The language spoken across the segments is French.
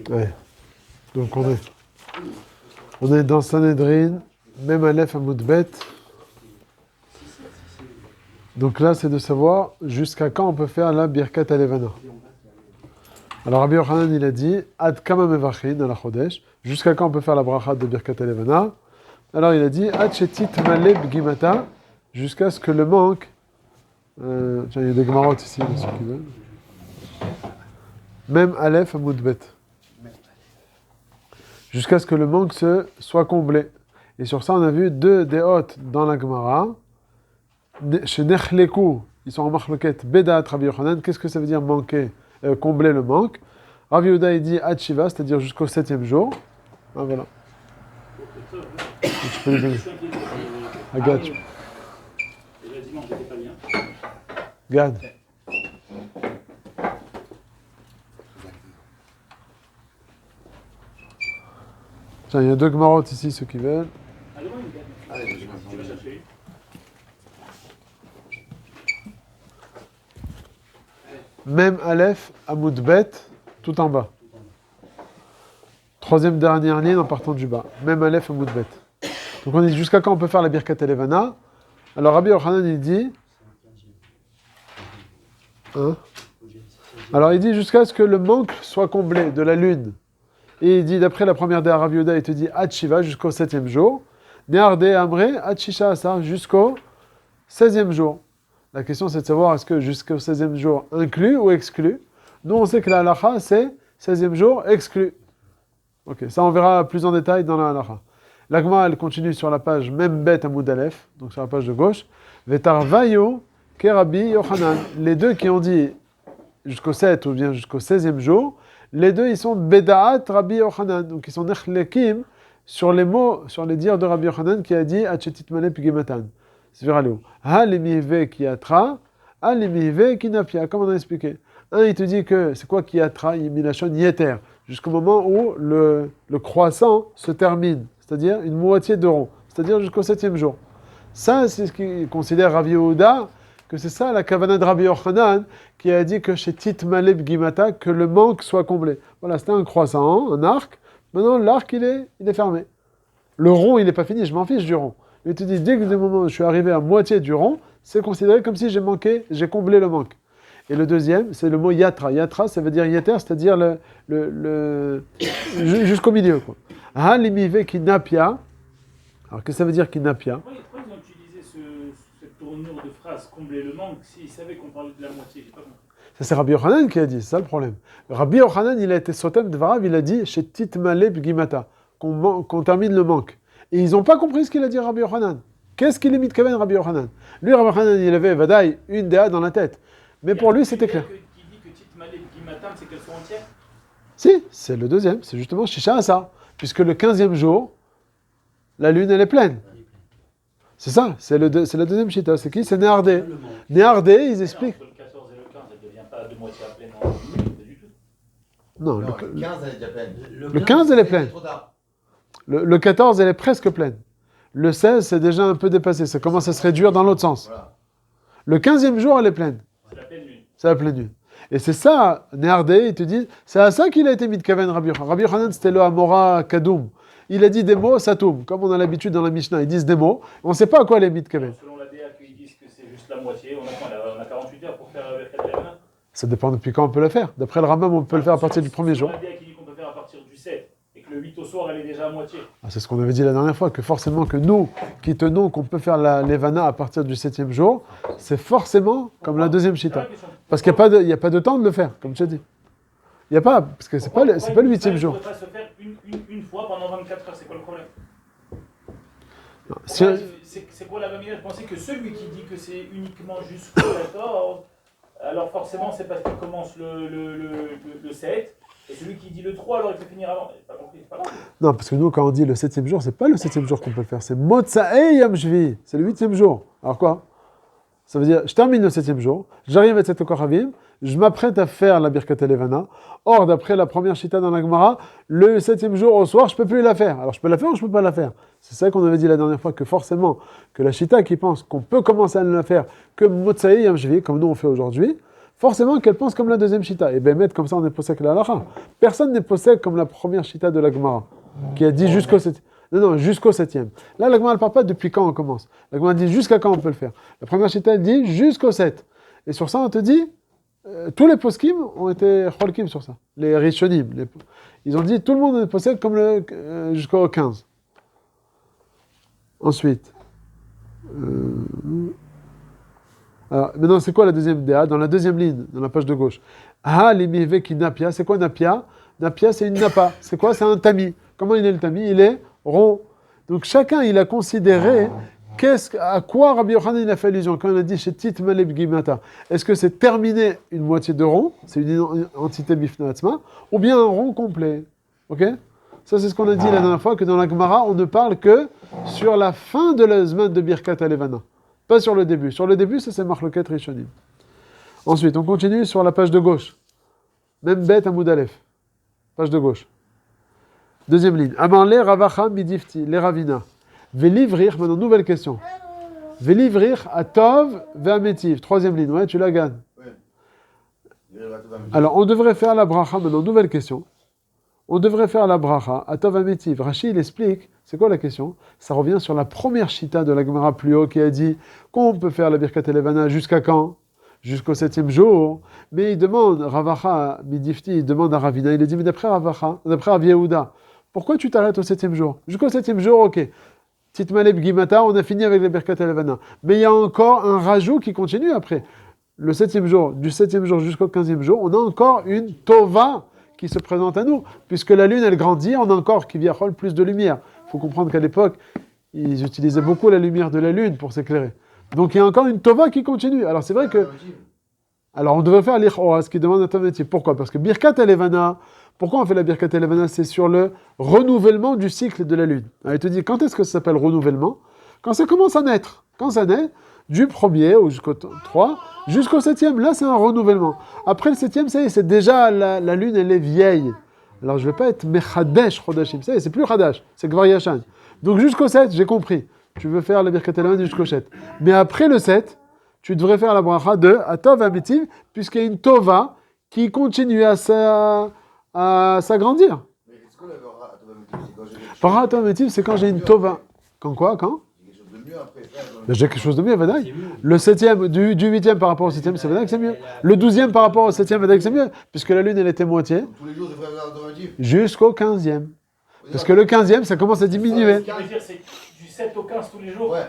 Ouais. Donc on est dans Sanhedrin, même Aleph Amoudbet. Donc là, c'est de savoir jusqu'à quand on peut faire la Birkat Alevana. Alors Rabbi Yochanan, il a dit Ad kama mevachin ala chodesh. Jusqu'à quand on peut faire la bracha de Birkat Alevana? Alors il a dit Ad shetit maleb gimata. Jusqu'à ce que le manque. Tiens, il y a des gemarotes ici, ceux qui veulent. Même Aleph Amoudbet. Jusqu'à ce que le manque soit comblé. Et sur ça, on a vu deux déhot dans la Gemara. Chez Nechleku, ils sont en machloket, Bedaat Rabbi Yochanan. Qu'est-ce que ça veut dire manquer, combler le manque? Rabbi Yehuda, il dit Ad Shiva, c'est-à-dire jusqu'au 7e jour. Ah, voilà. Tu peux les donner. Gad. Gad. Tiens, il y a deux gemarotes ici, ceux qui veulent. Même Aleph, Amoudbet, tout en bas. Troisième dernière ligne en partant du bas. Même Aleph, Amoudbet. Donc on dit jusqu'à quand on peut faire la Birkat Elevana. Alors Rabbi Yochanan, il dit... Hein? Alors il dit jusqu'à ce que le manque soit comblé de la lune. Et il dit, d'après la première des Rabbi Yehuda, il te dit Ad Shiva jusqu'au 7e jour. Ne'arde Amre, Ad Shisha Asar jusqu'au 16e jour. La question, c'est de savoir est-ce que jusqu'au 16e jour inclus ou exclu. Nous, on sait que la halacha, c'est 16e jour exclu. Ok, ça on verra plus en détail dans la halacha. L'agma, elle continue sur la page même bet Amoud Aleph, donc sur la page de gauche. Vetar vayu ke Rabbi Yochanan. Les deux qui ont dit jusqu'au 7 ou bien jusqu'au 16e jour, les deux ils sont bedaat Rabbi Yochanan. Donc ils sont nechlekim sur les mots, sur les dires de Rabbi Yochanan qui a dit Achetit male pigimatan. C'est verralou. Ha limive ki atra, ha limive ki napia, comme on a expliqué. Un, il te dit que c'est quoi qui atra, il milachon yeter, jusqu'au moment où le croissant se termine, c'est-à-dire une moitié de rond, c'est-à-dire jusqu'au 7e jour. Ça, c'est ce qu'il considère Rabbi Yehuda, que c'est ça la kavana de Rabbi Yochanan, qui a dit que chez Tit Maleb Gimata, que le manque soit comblé. Voilà, c'était un croissant, un arc. Maintenant, l'arc, il est fermé. Le rond, il n'est pas fini, je m'en fiche du rond. Mais tu dis, dès que du moment où je suis arrivé à moitié du rond, c'est considéré comme si j'ai comblé le manque. Et le deuxième, c'est le mot yatra. Yatra, ça veut dire yeter, c'est-à-dire jusqu'au milieu. Ha limive kinapia. Alors, qu'est-ce que ça veut dire kinapia? Pourquoi ils ont utilisé cette tournure de phrase, combler le manque, s'ils savaient qu'on parlait de la moitié? J'ai pas compris. Ça, c'est Rabbi Yochanan qui a dit, c'est ça le problème. Rabbi Yochanan, il a été sotem de Varav, il a dit, chez Titmaleb Gimata, qu'on termine le manque. Et ils n'ont pas compris ce qu'il a dit Rabbi Yochanan. Qu'est-ce qu'il est mis de Kaven, Rabbi Yochanan? Lui, Rabbi Yochanan, il avait Vadaï, une déa dans la tête. Mais pour lui, c'était clair. Qui dit que Titmaleb Gimatam, c'est qu'elles sont entières? Si, c'est le deuxième, c'est justement Shisha Asa. Puisque le 15e jour, la lune, elle est pleine. C'est ça, c'est la deuxième Shita. C'est qui? C'est Néardé. Néardé, ils expliquent. Entre le 14 et le 15, elle ne devient pas de moitié à pleine en minute, pas du tout. Non, le 15, elle est déjà pleine. Le 15, elle est pleine. Le 14, elle est presque pleine. Le 16, c'est déjà un peu dépassé. Ça commence à se réduire dans l'autre sens. Voilà. Le 15e jour, elle est pleine. C'est la pleine lune. C'est la pleine lune. Et c'est ça, Néardé, il te dit, c'est à ça qu'il a été mis de Kaven Rabbi Yochanan. Rabbi Yochanan, c'était le Amora Kadoum. Il a dit des mots, ça tombe. Comme on a l'habitude dans la Mishnah, ils disent des mots. On ne sait pas à quoi les mit de Kaven. Selon la DA, qu'ils disent que c'est juste la moitié, on a 48 heures pour faire la Levana. Ça dépend depuis quand on peut le faire. D'après le Rambam, on peut le faire à partir du premier jour. Selon la DA qui dit qu'on peut faire à partir du 7 et que le 8 au soir, elle est déjà à moitié. Ah, c'est ce qu'on avait dit la dernière fois, que forcément que nous, qui tenons qu'on peut faire la Levana à partir du 7e jour, c'est forcément comme la deuxième Shita. Parce qu'il n'y a pas de temps de le faire, comme tu as dit. Il n'y a pas, parce que c'est pas le 8e jour. On ne pourrait pas se faire une fois pendant 24 heures, c'est quoi le problème? Non, c'est quoi la bonne idée de penser que celui qui dit que c'est uniquement jusqu'au 14, alors forcément c'est parce qu'il commence le 7, et celui qui dit le 3, alors il peut finir avant. J'ai pas compris, c'est pas grave. Non, parce que nous, quand on dit le 7e jour, c'est pas le 7e jour qu'on peut le faire, c'est Motsae Yam Shvi, c'est le 8e jour. Alors quoi? Ça veut dire, je termine le 7e jour, j'arrive à Tzeto Koravim, je m'apprête à faire la Birkat Elevana. Or, d'après la première Shita dans la Gemara, le 7e jour au soir, je ne peux plus la faire. Alors, je peux la faire ou je ne peux pas la faire? C'est ça qu'on avait dit la dernière fois, que forcément, que la Shita qui pense qu'on peut commencer à la faire que Motsaï Yam Shvi, comme nous on fait aujourd'hui, forcément qu'elle pense comme la deuxième Shita. Et ben, mettre comme ça, on est possède la halakha. Personne n'est possède comme la première Shita de la Gemara, qui a dit jusqu'au 7e. Non, jusqu'au 7e. Là, la Gemara ne parle pas depuis quand on commence. La Gemara dit jusqu'à quand on peut le faire. La première Shita, elle dit jusqu'au 7. Et sur ça, on te dit, tous les poskim ont été cholkim sur ça. Les rishonim. Ils ont dit, tout le monde est possède comme jusqu'au 15. Ensuite. Alors, maintenant, c'est quoi la deuxième DA? Dans la deuxième ligne, dans la page de gauche. Ah, l'imivé qui napia. C'est quoi napia? Napia, c'est une napa. C'est quoi? C'est un tamis. Comment il est le tamis? Il est rond. Donc, chacun, il a considéré à quoi Rabbi Yochanan il a fait allusion quand il a dit chez Tit Maleb Gimata. Est-ce que c'est terminer une moitié de rond? C'est une entité bifnatzma. Ou bien un rond complet. Ok? Ça, c'est ce qu'on a dit la dernière fois, que dans la Gemara, on ne parle que sur la fin de la semaine de Birkat Alevana. Pas sur le début. Sur le début, ça c'est Marloket Rishonim. Ensuite, on continue sur la page de gauche. Même bête Amoud Aleph. Page de gauche. Deuxième ligne. Amarle Ravacha Midifti, les Ravina. Velivrir, maintenant, nouvelle question. Velivrir Atov Ve'ametiv. Troisième ligne, ouais, tu la gagnes. Oui. Alors, on devrait faire la bracha, maintenant, nouvelle question. On devrait faire la bracha, Atov Ametiv. Rashi, il explique, c'est quoi la question? Ça revient sur la première Shita de la Gemara plus haut qui a dit qu'on peut faire la Birkat Elevana jusqu'à quand? Jusqu'au 7e jour. Mais il demande, Ravacha Midifti, il demande à Ravina, il a dit, mais d'après Ravacha, d'après Rav Yehuda, pourquoi tu t'arrêtes au 7e jour? Jusqu'au 7e jour, ok. Titmaleb Gimata, on a fini avec la Birkat Elevana. Mais il y a encore un rajout qui continue après. Le 7e jour, du 7e jour jusqu'au 15e jour, on a encore une Tova qui se présente à nous, puisque la lune, elle grandit, on a encore qui vient plus de lumière. Il faut comprendre qu'à l'époque, ils utilisaient beaucoup la lumière de la lune pour s'éclairer. Donc il y a encore une Tova qui continue. Alors c'est vrai que... Alors on devrait faire l'Ichora, ce qui demande un Tavamétiv. Pourquoi? Parce que Birkat Elevana, pourquoi on fait la Birkat Elevana? C'est sur le renouvellement du cycle de la lune. Alors, il te dit, quand est-ce que ça s'appelle renouvellement? Quand ça commence à naître. Quand ça naît, du 1er ou jusqu'au 3, jusqu'au 7e, là c'est un renouvellement. Après le 7e, ça y est, c'est déjà la lune, elle est vieille. Alors je ne vais pas être Mechadesh Chodashim, ça y est, c'est plus Chadash, c'est Gvar Yashan. Donc jusqu'au 7, j'ai compris. Tu veux faire la Birkat Elevana jusqu'au 7. Mais après le 7, tu devrais faire la bracha de Atov Ametiv, puisqu'il y a une Tova qui continue à s'agrandir. Mais est-ce que la Atov Ametiv, c'est quand j'ai quelque chose Par Atov Ametiv, c'est quand j'ai une Tova. Quand quoi? Quand? J'ai quelque chose de mieux après, frère. J'ai quelque chose de mieux, Vadaï. Le 7e, du 8e par rapport au 7e, c'est Vadaï que c'est mieux. Le 12e par rapport au 7e, Vadaï que c'est mieux, puisque la lune, elle était moitié. Donc, tous les jours, je ferai la Atov Ametiv. Jusqu'au 15e. Parce que le 15e, ça commence à diminuer. Ce qui veut dire, c'est du 7 au 15 tous les jours. Ouais.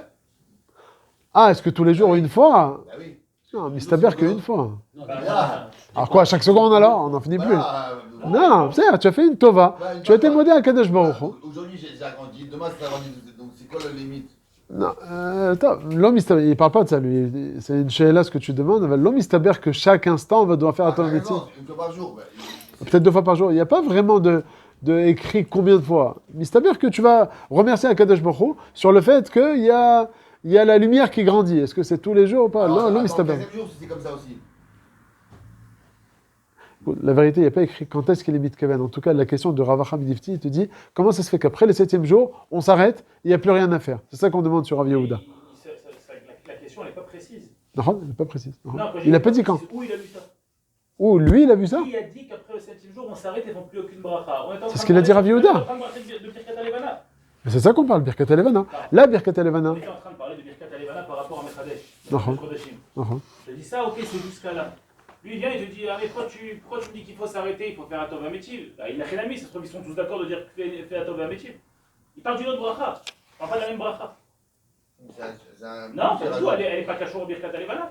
Ah, est-ce que tous les jours, une fois? Bah oui. Non, mais c'est bien qu'une fois. Ah. Alors quoi, chaque seconde alors? On n'en finit plus. Non, c'est tu as fait une Tova. Bah, Tu as été modé à Kadesh Baruch Hu. Aujourd'hui, j'ai agrandi. Demain, c'est agrandi. Donc, c'est quoi la limite? Non, attends, l'homme, il ne parle pas de ça, lui. C'est une chéla ce que tu demandes. L'homme, il s'aberre que chaque instant, on va devoir faire un ton métier. Une fois par jour. Peut-être 2 fois par jour. Il n'y a pas vraiment de écrit combien de fois. Mais c'est-à-dire que tu vas remercier Akadosh Baruch Hu sur le fait qu'il y a la lumière qui grandit. Est-ce que c'est tous les jours ou pas? Non, l'homme, il s'aberre. C'est comme ça aussi. La vérité, il n'y a pas écrit quand est-ce qu'il est mitkaven. En tout cas, la question de Ravacha Midifti, il te dit comment ça se fait qu'après le 7e jour, on s'arrête, il n'y a plus rien à faire. C'est ça qu'on demande sur Rav Yehuda. La question, elle n'est pas précise. Non, elle n'est pas précise. Non. Non, Il n'a pas dit quand. Où il a vu ça? Où lui, il a vu ça? Qui a dit qu'après le 7e jour, on s'arrête et ne font plus aucune bracha? C'est ce qu'il a dit Rav Yehuda. On est en train de parler de Birkat Alevana. Mais c'est ça qu'on parle, Birkat Alevana. Là, Birkat Alevana. On était en train de parler de Birkat Alevana par rapport à Mechadesh. Non. Je dis ça, ok, c'est jusqu'à là. Lui, il vient et te dit, ah, mais pourquoi tu me dis qu'il faut s'arrêter, il faut faire un Tov Ametiv? Il n'a rien à mis, ça se trouve qu'ils sont tous d'accord de dire fais un Tov Ametiv. Il parle d'une autre bracha, il parle pas de la même bracha. Non, pas du tout, elle n'est pas cachée au Birkat Alevana.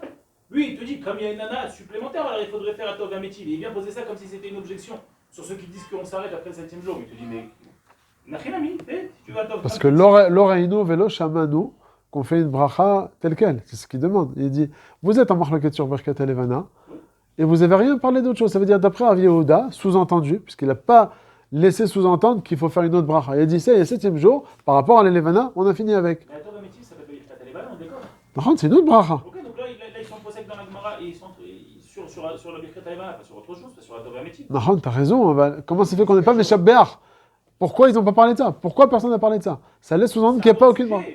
Lui, il te dit, comme il y a une nana supplémentaire, alors il faudrait faire un Tov Ametiv. Et il vient poser ça comme si c'était une objection sur ceux qui disent qu'on s'arrête après le 7e jour. Il te dit, mais il n'a rien à mis, si tu veux un Tov Ametiv. Parce que l'oreino velo shamanu, qu'on fait une bracha telle quelle, c'est ce qu'il demande. Il dit, vous êtes en marloquette sur Birkat Alevana, et vous n'avez rien parlé d'autre chose. Ça veut dire, d'après Rav Yehuda, sous-entendu, puisqu'il n'a pas laissé sous-entendre qu'il faut faire une autre bracha. Il a dit ça, il y a le 7e jour, par rapport à l'Elevana, on a fini avec. Mais un Tov Ametiv, ça s'appelle Birkat Alevana, on est d'accord? Par contre, c'est une autre bracha. Ok, donc là, ils sont possèdent dans la Gemara et ils sont sur la Birkat Alevana, pas sur autre chose, pas sur la Tov Ametiv. Nahon, t'as raison. Comment ça fait qu'on n'est pas Meshab Béar? Pourquoi ils n'ont pas parlé de ça? Pourquoi personne n'a parlé de ça? Ça laisse sous-entendre qu'il n'y a pas aucune bracha.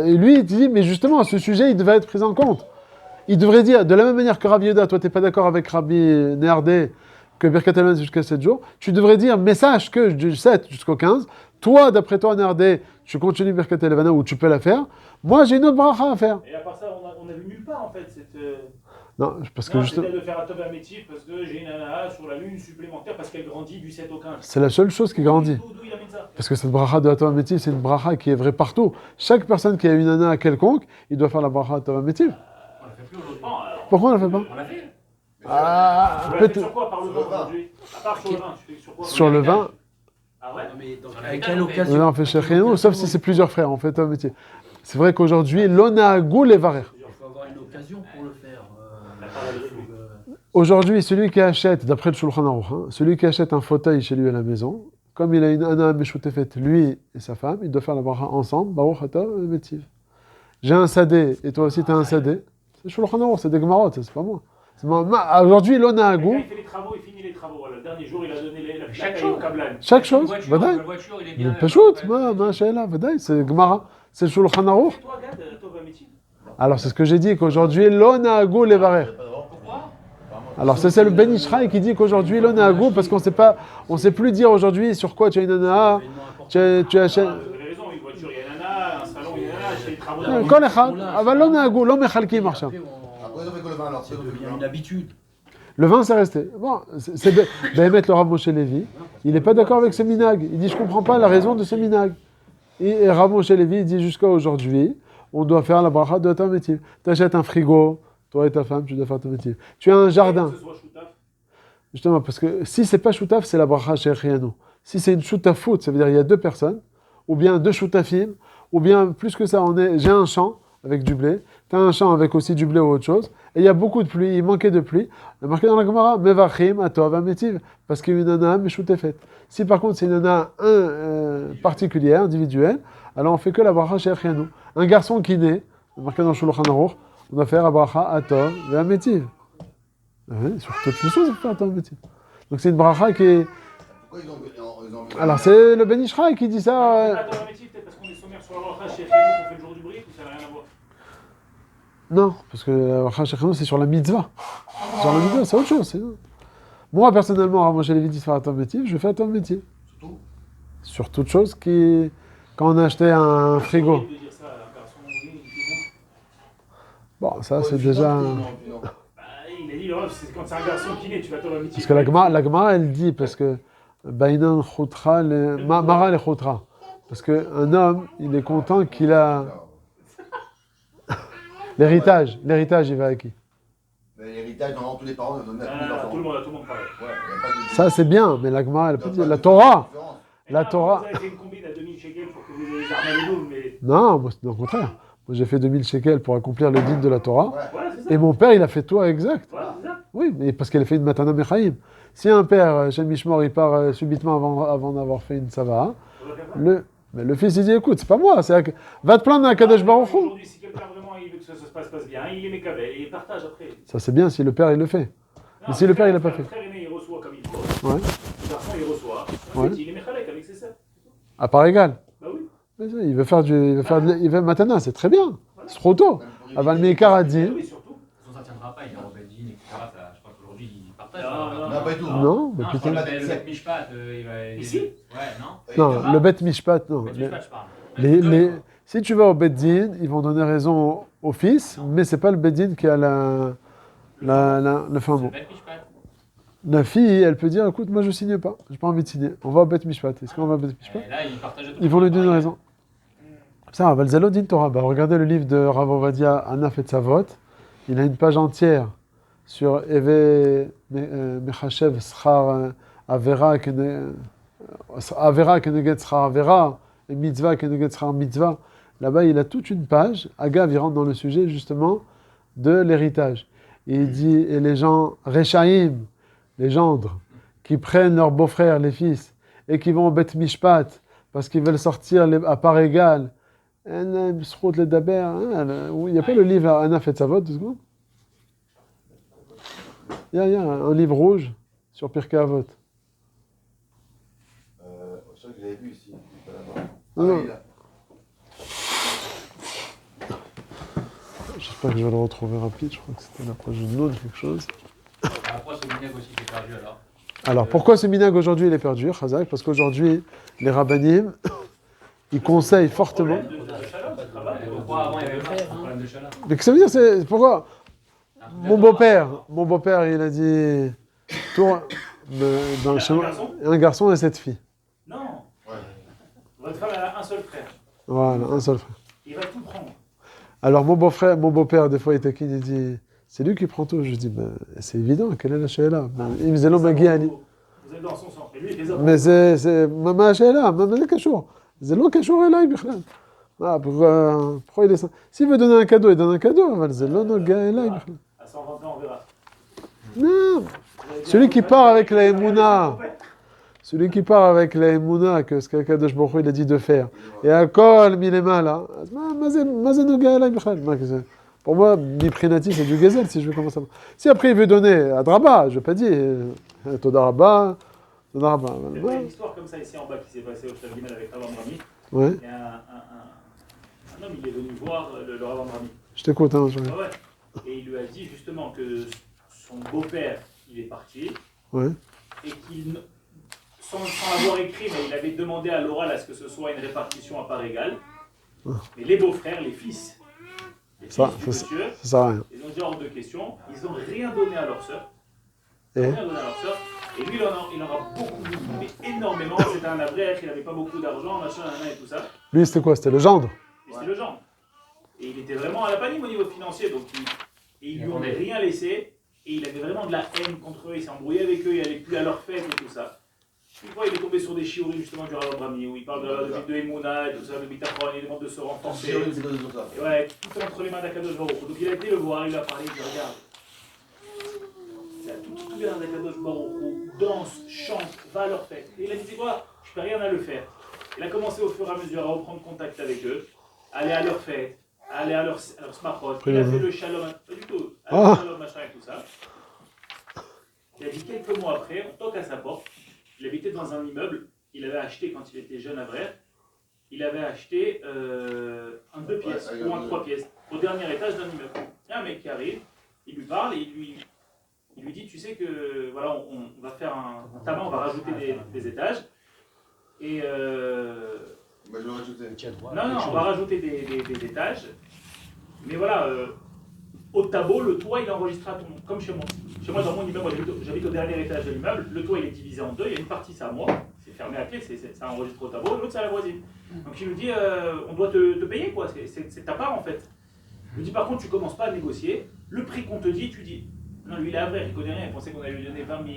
Et lui, il dit, mais justement, ce sujet, il devait être pris en compte. Il devrait dire, de la même manière que Rabbi Yehuda, toi, tu n'es pas d'accord avec Rabbi Néardé, que Birkat Elvan, c'est jusqu'à 7 jours, tu devrais dire, mais sache que du 7 jusqu'au 15, toi, d'après toi, Néardé, tu continues Birkat Elvan ou tu peux la faire. Moi, j'ai une autre bracha à faire. Et à part ça, on a vu nulle part en fait cette. Non, parce que Non, justement, c'était de faire un Tov Amétif parce que j'ai une nana sur la lune supplémentaire parce qu'elle grandit du 7 au 15. c'est la seule chose qui grandit. D'où il amène ça? Parce que cette bracha de Atov Métiv, c'est une bracha qui est vraie partout. Chaque personne qui a une nana quelconque, il doit faire la bracha Atov Métiv. On la fait plus aujourd'hui. Non, alors, Pourquoi on ne la fait pas? On l'a fait. Ah, tu l'as fait peut-être sur quoi par le vin aujourd'hui? À part sur le vin, tu fais sur quoi? sur le vin. Ah ouais? Non, mais dans À un quelle héritage, occasion? Non, on fait Shechino, sauf si c'est plusieurs frères, on fait Atov Métiv. C'est vrai qu'aujourd'hui, l'ona goul et varer. Il faut avoir une occasion pour le faire. Aujourd'hui, celui qui achète, d'après le Shulchan Aruch, celui qui achète un fauteuil chez lui à la maison, comme il a une Anna Meshoutefet, lui et sa femme, il doit faire la bracha ensemble, Baruch Atov Métiv. J'ai un sadé, et toi aussi tu as un sadé. C'est Shulchan Aruch, c'est des Gemarot, c'est pas moi. Aujourd'hui, l'ona Quelqu'un, goul, il fait les travaux, il finit les travaux. Voilà, le dernier jour, il a donné la Chaque plaque au jour. Kablan. chaque chose, voiture, Vadaï. la voiture, il est Le bien. Peshout, ma Sheila, Vadaï, c'est Gemara, c'est le Shulchan Aruch. Et toi, Gad, Tov Amétif? Alors c'est ce que j'ai dit, qu'aujourd'hui, l'ona goul et varer. Pourquoi? Alors c'est le Ben Ishraï qui dit qu'aujourd'hui, l'ona goul, parce qu'on sait plus dire aujourd'hui sur quoi tu as une Anna, tu achètes. Ah, vous avez raison, une voiture, il y a une nana, un salon, il y a une nana, c'est les travaux. כל אחד, אבל לא נהגו, לא מחלקים עכשיו. Après, ils ont fait quoi le vin alors? Ça devient une habitude. Le vin, c'est resté. Bon, c'est Béhémet, le Rav Moshe Lévi, il n'est pas d'accord avec ce minag. Il dit, je ne comprends pas la raison de ce minag. Et Rav Moshe Lévi, il dit, jusqu'à aujourd'hui, on doit faire la bracha de ta métier. Tu achètes un frigo, toi et ta femme, tu dois faire ton métier. Tu as un jardin. Que ce soit choutaf. Justement, parce que si c'est pas choutaf, c'est la bracha chez Riano. Si c'est une choutafout, ça veut dire il y a deux personnes, ou bien deux choutafim, ou bien plus que ça, j'ai un champ avec du blé, tu as un champ avec aussi du blé ou autre chose, et il y a beaucoup de pluie, il manquait de pluie. Il y a marqué dans la Gemara, Mevachim, Atov, Amétiv, parce qu'il y a une nana, Meshoutefet. Si par contre c'est une nana particulière, individuelle, alors on fait que la bracha chez Riano. Un garçon qui naît, marqué dans le Shulchan Aruch, on doit faire la bracha Atov et Amétiv. Oui, sur toutes les choses, on fait Atov et Amétiv. Donc c'est une bracha qui est. Pourquoi ils ont Alors c'est le Ben Ishraï qui dit ça. Attends, Amétif, peut-être parce qu'on est sommaire sur la bracha chez Rémi, qu'on fait le jour du brit, ou ça n'a rien à voir? Non, parce que la bracha chez Riano, c'est sur la mitzvah. Sur la mitzvah, c'est autre chose. Moi personnellement, Rav Moshe Lévi dit faire Atov et Amétiv, je fais Atov et Amétiv. Surtout. Sur toute chose qui. Quand on a acheté un frigo. De dire ça à un garçon, oui, une fille, Bon, ça Ouais, c'est tu déjà. non, non. bah, il a dit, l'Europe, c'est quand c'est un garçon qui naît, tu vas Tov Amétif. Parce que la Gemara, elle dit, parce que Bainan Choutra, Mara le Choutra. Parce qu'un homme, il est content qu'il a. L'héritage, il va à qui? Mais l'héritage, normalement, tous les parents donnent à tous les enfants. Tout le monde pareil. Ouais, il y a pas de- Ça c'est bien, mais la Gemara, elle peut il y a dire. pas La de Torah! différence. Et La là, Torah. Vous avez fait une combine à 2000 shekels pour que vous ayez les armes à l'égout, mais. Non, moi, c'est au contraire. Moi j'ai fait 2000 shekels pour accomplir le din de la Torah. Ouais. Voilà, c'est ça. Et mon père, il a fait toi exact. Voilà, c'est ça. Oui, mais parce qu'elle a fait une Matana Mechaïm. Si un père, chez Mishmor, il part subitement avant d'avoir fait une Sava, On va faire ça. mais le fils, il dit, écoute, c'est pas moi, va te plaindre à Kadesh Baruch Hu. Aujourd'hui, si quelqu'un vraiment il veut que ça se passe bien, il les met kabel et il partage après. Ça c'est bien si le père, il le fait. Mais si le père, il l'a pas fait. Le frère aîné, il reçoit comme il faut. Ouais. Le garçon, il reçoit. Ouais. Ensuite, il est méchalek avec ses sœurs. À part égale. Bah oui. Mais ça, il veut Matana, c'est très bien. C'est trop tôt. Même pour les Aval filles. Meikar a Ah dit. oui, surtout. Ça ne tiendra pas, il y a Robin Dean, etc. Ça, je crois qu'aujourd'hui, ils partagent. Non, Non, pas du tout. Non, mais Non, putain. je crois que le Bet Mishpat, il va. Ici? Ouais, non? Non, le Bet Mishpat, non. Bet Mishpat, je parle. Si tu vas au Beddin, ils vont donner raison au fils, mais c'est pas le Beddin qui a le fin C'est mot. Bet Mishpat. La fille, elle peut dire, écoute, moi je signe pas, j'ai pas envie de signer. On va au Bet Mishpat. Est-ce qu'on va au Bet Mishpat? Et là, ils partagent tout. Ils vont lui donner raison. Ça, Valzalo din Torah. Bah, regardez le livre de Rav Ovadia, Anaf et Tzavot. Il a une page entière sur Eve Mechashev Schar Avera Keneged Schar Avera et Mitzvah Keneged Schar Mitzvah. Là-bas, il a toute une page. Agav, il rentre dans le sujet justement de l'héritage. Et il dit, et les gens Rechaim, les gendres, qui prennent leurs beaux-frères, les fils, et qui vont au Bet Mishpat, parce qu'ils veulent sortir à part égale. Il n'y a pas le livre Anaf et Tzavot, 2 secondes. Il y a un livre rouge sur Pirkei Avot. Je crois que je l'avais vu ici. Pas là-bas. Non, non. oui, là. Je J'espère que je vais le retrouver rapide. Je crois que c'était la page de Noun, quelque chose. Pourquoi ce minag aussi qui est perdu alors? Alors, pourquoi ce minag aujourd'hui il est perdu, Chazak? Parce qu'aujourd'hui, les rabbanim, ils conseillent fortement. Problème de chaleur, de travail. Pourquoi avant il y avait pas un problème de chaleur? Mais que ça veut dire, c'est pourquoi mon beau-père, il a dit toi, un garçon et 7 filles. Non, Ouais. votre femme a un seul frère. Voilà, un seul frère. Il va tout prendre. Alors mon beau-père, des fois, il taquine, il dit, c'est lui qui prend tout. Je dis, ben, c'est évident, quelle est la she'ela? Il me dit, Vous êtes dans son sens. Mais lui, il les a. mais c'est ma she'ela, ma c'est cachot. C'est lo cachot là, bichlal. Ah, pourquoi il est ça? S'il veut donner un cadeau, il donne un cadeau. Mais c'est lo no gars là, bichlal. À 120 ans, on verra. Non, celui qui part avec la Emouna. Celui qui part avec la Emouna, que ce qu'Akadosh Baruch Hu, il a dit de faire. Et à Kol Milema là, pour moi, Miprinati, c'est du Gezel, si je veux commencer à... Si après il veut donner à Draba, je n'ai pas dit, Todaraba. Il y a une histoire comme ça ici en bas qui s'est passée au Shalom avec Rav Amrami. Ouais, Il y a un homme, il est venu voir le Rav Amrami. je t'écoute, hein. Ah ouais. Et il lui a dit justement que son beau-père, il est parti, Ouais. et qu'il, sans l'avoir écrit, mais il avait demandé à l'oral à ce que ce soit une répartition à part égale. Mais les beaux-frères, les fils du monsieur, Ça sert à rien. ils ont dit hors de question, ils n'ont rien donné à leur sœur. Et Rien donné à leur sœur. Et lui, il en a beaucoup, mais énormément. C'était un abrèche, il n'avait pas beaucoup d'argent, machin, et tout ça. lui, c'était quoi? C'était le gendre? Et c'était le genre. Et il était vraiment à la panique au niveau financier, donc ils lui ont rien laissé. Et il avait vraiment de la haine contre eux, il s'est embrouillé avec eux, il n'allait plus à leur fête et tout ça. Une fois, il est tombé sur des shiurim justement du Rav Brami, où il parle de Emouna et tout ça, de Bitachon, il demande de se renforcer. Et ouais, tout entre les mains d'Akadosh Baruch Hu. Donc il a été le voir, il lui a parlé, il dit regarde. Il a tout bien d'Akadosh Baruch Hu, danse, chante, va à leur fête. Et il a dit c'est quoi? Je peux rien à le faire. Il a commencé au fur et à mesure à reprendre contact avec eux, aller à leur fête, aller à leur smartphone. Il a fait le shalom, pas du tout, le shalom, machin et tout ça. Il a dit quelques mois après, on toque à sa porte. Il habitait dans un immeuble. Il avait acheté, quand il était jeune à Brère, il avait acheté un 2 pièces ou un 3 pièces au dernier étage d'un immeuble. Il y a un mec qui arrive, il lui parle et il lui dit tu sais que voilà, on va faire un tabac, on va rajouter des étages. Et Bah, je vais rajouter. non, on va rajouter des étages. Mais voilà, au tableau, le toit il est enregistré à ton nom, comme chez moi. Chez moi, dans mon immeuble, j'habite au dernier étage de l'immeuble, le toit il est divisé en deux, il y a une partie c'est à moi, c'est fermé à clé, c'est enregistré au tableau, l'autre c'est à la voisine. Donc il me dit, on doit te payer quoi, c'est ta part en fait. Je lui dis par contre, tu commences pas à négocier, le prix qu'on te dit, tu dis. Non, lui il est vrai, il connaît rien, il pensait qu'on allait lui donner 20 000.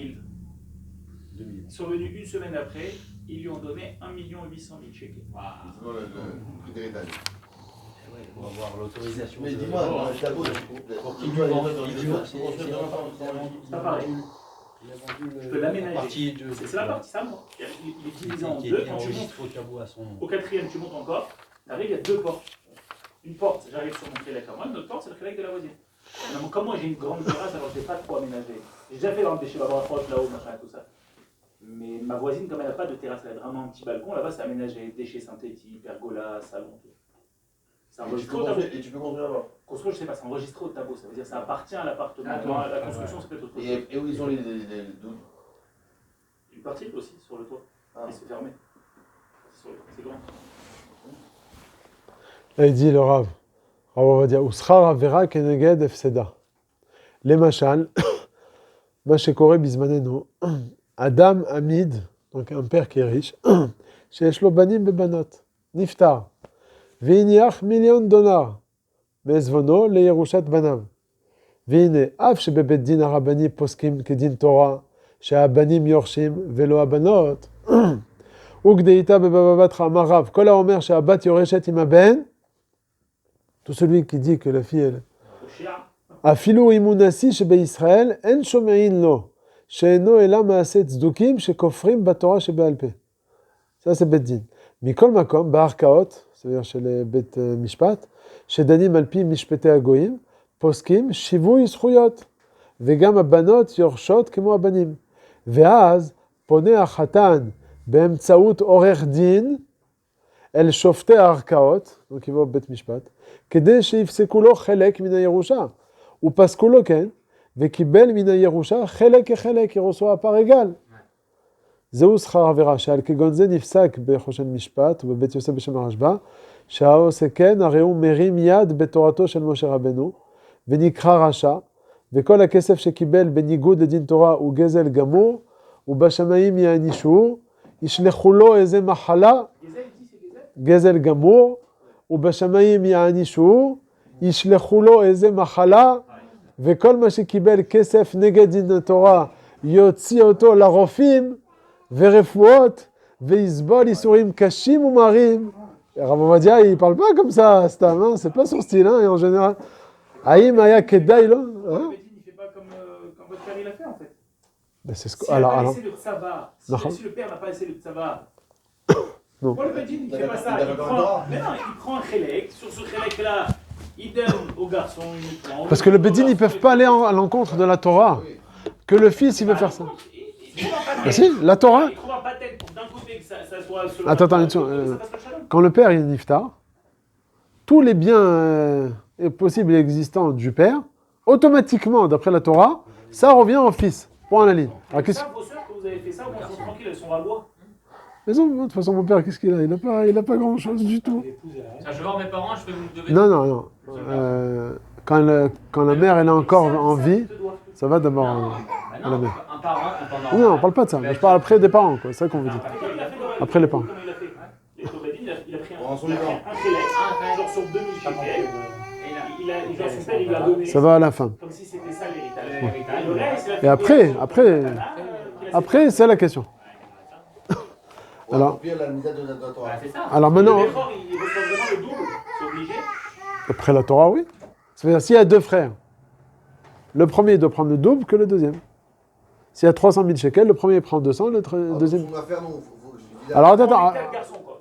2 000. Ils sont venus une semaine après, ils lui ont donné 1 800 000 shekels. C'est le prix d'héritage. On va avoir l'autorisation. Mais dis-moi, dans le tableau, Pour qu'il lui vende, C'est pas pareil. Il a vendu Je peux l'aménager. partie de. C'est la partie, ça moi. Il est divisé en qui deux, était quand tu montes. enregistré au tableau à son nom. Au quatrième, tu montes encore, tu arrives, il y a deux portes. Une porte, j'arrive sur mon khélek à moi, une autre porte, c'est le khélek de la voisine. Alors, comme moi j'ai une grande terrasse, alors je n'ai pas trop aménagé. J'ai déjà fait dans le déchet Babarachot là-haut, machin et tout ça. Mais ma voisine, comme elle n'a pas de terrasse, elle a vraiment un petit balcon, là-bas c'est aménagé, déchets synthétiques, pergola, salon, tout. C'est enregistré au tableau. Et tu peux construire là-bas. Construire, je sais pas, c'est enregistré au tableau, ça veut dire que ça appartient à l'appartement. La construction, c'est peut-être autre chose. Et où ils sont les Une partie aussi sur le toit, Ah. et c'est fermé. C'est grand. Là, il dit le Rav. Rav, on va dire, Uschar Avera Keneged Efseda. Les machal, Mashekore Bizmanenu, Adam Hamid, donc un père qui est riche, Sheesh lo banim bebanot, Niftar, Veiniach $1,000,000, Mezvono le Yerushat banav. והנה, אף שבבית דין הרבני פוסקים כדין תורה, שהבנים יורשים ולא הבנות, וכדאיתה בבבא בתרא אמר רב, כל האומר שהבת יורשת עם הבן, tout celui qui dit que la fille elle, אפילו אם הוא נשיא שבישראל, אין שומעין לו, שאינו אלא מעשה צדוקים שכופרים בתורה שבעל פה. Ça c'est בית דין. מכל מקום, בערכאות, c'est-à-dire chez les בית משפט, שדנים על פי משפטי הגויים, פוסקים שיווי זכויות, וגם הבנות יורשות כמו הבנים. ואז פונה החתן באמצעות עורך דין אל שופטי הערכאות, donc il va au בית משפט, כדי שיפסקו לו חלק מן הירושה, ופסקו לו כן, וקיבל מן הירושה חלק כחלק, ירושו הפר égal. זהו שכר עבירה, שעל כגון זה נפסק בחושן משפט ובבית יוסף בשם הרשב"א, שהעושה כן, הרי הוא מרים יד בתורתו של משה רבנו, ונקרא רשע, וכל הכסף שקיבל בניגוד לדין תורה הוא גזל גמור, ובשמיים יענישו, ישלחו לו איזה מחלה, גזל גמור, ובשמיים יענישו, ישלחו לו איזה מחלה, וכל מה שקיבל כסף נגד דין התורה, יוציא אותו לרופאים ורפואות, ויסבול איסורים קשים ומרים. הרב עובדיה, il parle pas comme ça, סתם, hein? C'est pas son style, hein, en général. האם היה כדאי, לא? Il ne fait pas comme votre père il a fait en fait. Ben, c'est ce que... S'il n'a pas laissé le tsava, Non. si le père n'a pas laissé le tsava, Non. pourquoi le Bedin il ne fait pas ça? Il avait pas le droit. Mais non, il prend un chélek, sur ce chélek là, il donne au garçon uniquement. Parce que le Bedin, ils ne peuvent pas aller à l'encontre de la Torah. Que le fils, il veut faire ça. Ah, si, la Torah. Il trouve un patent pour d'un côté que ça soit selon Attends, la attends, Torah, une seconde, ça fasse le shalom. Quand le père est niftar, tous les biens possibles et existants du père, automatiquement, d'après la Torah, ça revient au fils. Point à la ligne. Alors, Et qu'est-ce... ça, vos sœurs, que vous avez fait ça, au moins elles sont tranquilles, elles sont à loi. Mais non, de toute façon, mon père, qu'est-ce qu'il a? Il a pas grand-chose du tout. Ça, je vais voir mes parents, je fais vous devez. Non, non, non. Quand la mère, elle est encore en vie, ça va d'abord à la mère. Un parent, on peut en Non, on parle pas de ça. Je parle après des parents, quoi. C'est ça qu'on veut dire. Après les parents. Comment il a fait? Les Tobadin, il a pris En son il a pris vivant. un chélek, genre sur 2000 shekels, genre son père il lui a donné, Ça va à la fin. comme si c'était ça l'héritage. Et le reste, il a fait Et après, des- après, après, c'est la question. Alors- Puis la misère de la Torah. C'est ça. Alors maintenant, Le Béchor, il reçoit vraiment le double, c'est obligé. après la Torah, oui. C'est-à-dire, s'il y a deux frères, le premier doit prendre le double que le deuxième. S'il y a 300 000 shekels, le premier prend 200, le deuxième... Son affaire, non. Alors attends, On est attends, quatre garçons, quoi.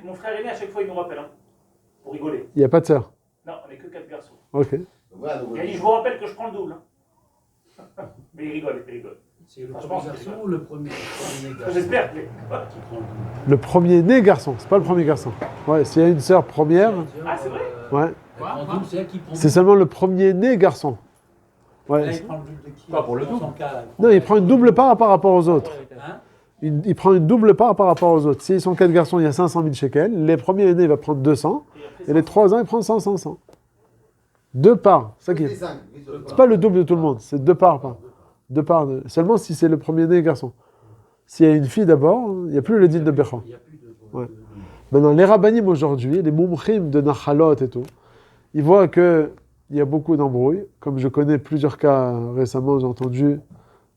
Mon frère aîné, à chaque fois, il nous rappelle, hein, pour rigoler. il n'y a pas de sœur. Non, on n'est que 4 garçons. Ok. Voilà, donc, Il a dit, je vous rappelle que je prends le double. Hein. Mais il rigole, il rigole. C'est le Franchement, premier garçon ou le premier garçon? J'espère. Mais... Qui prend le double. Le premier né garçon, c'est pas le premier garçon. Ouais, s'il y a une sœur première, Ah, c'est vrai? ouais, Elle prend le double, c'est elle qui prend le c'est seulement le premier né garçon. Ouais. Là, il prend le double de qui? Pas pour le Dans double. son cas, là, Non, il prend une double part par rapport aux autres. Hein? Il prend une double part par rapport aux autres. S'ils sont 4 garçons, il y a 500 000 shekels. Les premiers aînés, il va prendre 200. Et les 3 ans, il prend 100, 100, 100. Deux parts. C'est ça qui est. C'est pas le double de tout le monde, c'est deux parts. Deux parts. Seulement si c'est le premier né garçon. S'il y a une fille d'abord, il n'y a plus le din de Bechor. Il n'y a plus de. Ouais. Maintenant, les rabbinim aujourd'hui, les mumchim de Nachalot et tout, ils voient qu'il y a beaucoup d'embrouilles. Comme je connais plusieurs cas récemment, j'ai entendu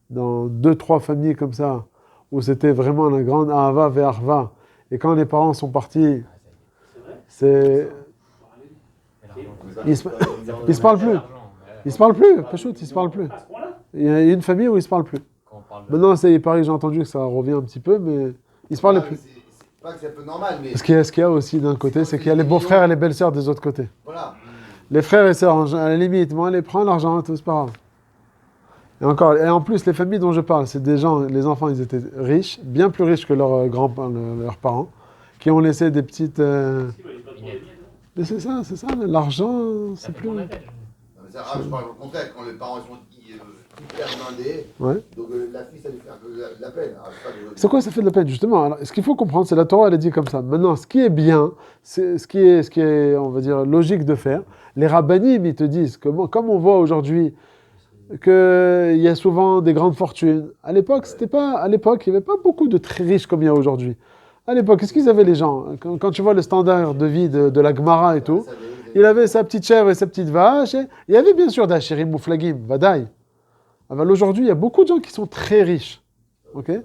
dans 2-3 familles comme ça, où c'était vraiment la grande Ahava ve'Arva. Et quand les parents sont partis, c'est... Ils se parlent plus. Ils se parlent plus, Pachout, ils se parlent plus. À ce point-là? Il y a une famille où ils se parlent plus. Maintenant, il paraît que j'ai entendu que ça revient un petit peu, mais ils se parlent plus. C'est pas que c'est un peu normal, mais. Ce qu'il y a aussi d'un côté, c'est qu'il y a les beaux-frères et les belles-sœurs des autres côtés. Voilà. Les frères et sœurs, à la limite, moi, les prends l'argent, tout, c'est pas grave. Et encore, et en plus, les familles dont je parle, c'est des gens, les enfants, ils étaient riches, bien plus riches que leurs leurs parents, qui ont laissé des petites... Mais c'est ça, l'argent, c'est plus... Non, mais ça, je parle au contraire, quand les parents sont hyper blindés, Ouais. donc la fille, ça lui fait un peu de la peine. Alors, C'est quoi ça fait de la peine, justement? Alors, ce qu'il faut comprendre, c'est la Torah, elle est dit comme ça. Maintenant, ce qui est bien, c'est ce qui est, on va dire, logique de faire. Les rabbinim, ils te disent, comme on voit aujourd'hui, qu'il y a souvent des grandes fortunes. À l'époque, il n'y avait pas beaucoup de très riches comme il y a aujourd'hui. À l'époque, qu'est-ce qu'ils avaient les gens? Quand tu vois le standard de vie de la Gemara et tout, il avait sa petite chèvre et sa petite vache. Et il y avait bien sûr d'Achirim Mouflagim, Vadaï. Alors aujourd'hui, il y a beaucoup de gens qui sont très riches. Ok? Même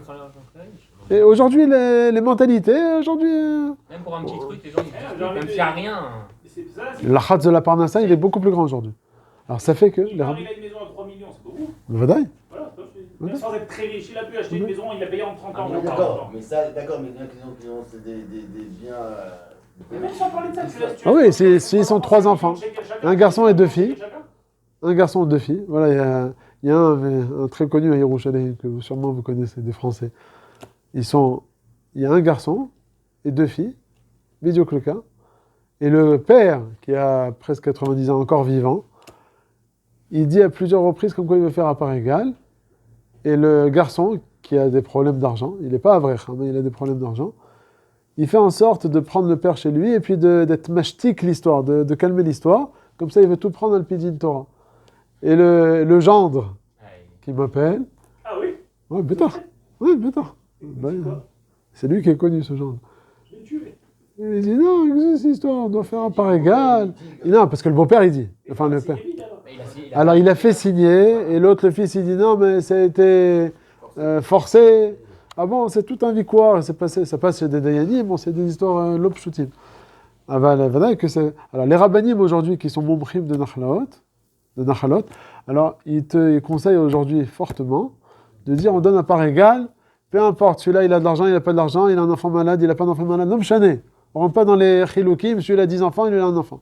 sans les argent très riches. Et aujourd'hui, les mentalités, aujourd'hui, Même pour un petit truc, les gens ils disent, même s'il n'y a rien. C'est ça, c'est... la khatz de la Parnassa, il est beaucoup plus grand aujourd'hui. Alors ça fait que... Il a une maison à 3 millions, c'est pas ouf. Vadaï. Voilà, même sans être très riche, il a pu acheter une maison, il l'a payé en 30 ans. Oui, d'accord, mais ça, d'accord, mais il y en a qui ont c'est des biens. Mais même sans parler de ça, Ah oui, s'ils sont 3 enfants, un garçon et 2 filles. Un garçon et 2 filles. Voilà, il y a un très connu à Yerushalayim, que sûrement vous connaissez, des Français. Il y a un garçon et 2 filles. Bidiouk le cas. Et le père, qui a presque 90 ans, encore vivant, il dit à plusieurs reprises comme quoi il veut faire à part égale. Et le garçon, qui a des problèmes d'argent, il n'est pas avrer, hein, mais il a des problèmes d'argent, il fait en sorte de prendre le père chez lui et puis d'être mashtik l'histoire, de calmer l'histoire. Comme ça, il veut tout prendre dans le Pidin Torah. Et le gendre qui m'appelle... Ah oui? Ouais, bêtard. Ouais, bêtard. Bah, c'est lui qui est connu, ce gendre. Je l'ai tué. Il dit non, qu'est-ce que c'est cette histoire, on doit faire un part égal. Et non, parce que le beau-père, il dit. Enfin, le père. Alors, il a fait signer, et l'autre, le fils, il dit non, mais ça a été forcé. Ah bon, c'est tout un victoire, c'est passé, ça passe chez des Dayanim, bon, c'est des histoires lopchoutim. Ah bah, la vadaï que c'est. Alors, les rabbinim aujourd'hui qui sont momchim de Nachalot, alors ils conseillent aujourd'hui fortement de dire on donne un part égal, peu importe, celui-là il a de l'argent, il n'a pas de l'argent, il a un enfant malade, il n'a pas d'enfant malade, non, chané. On ne rentre pas dans les chiloukim, celui-là a 10 enfants, il a un enfant.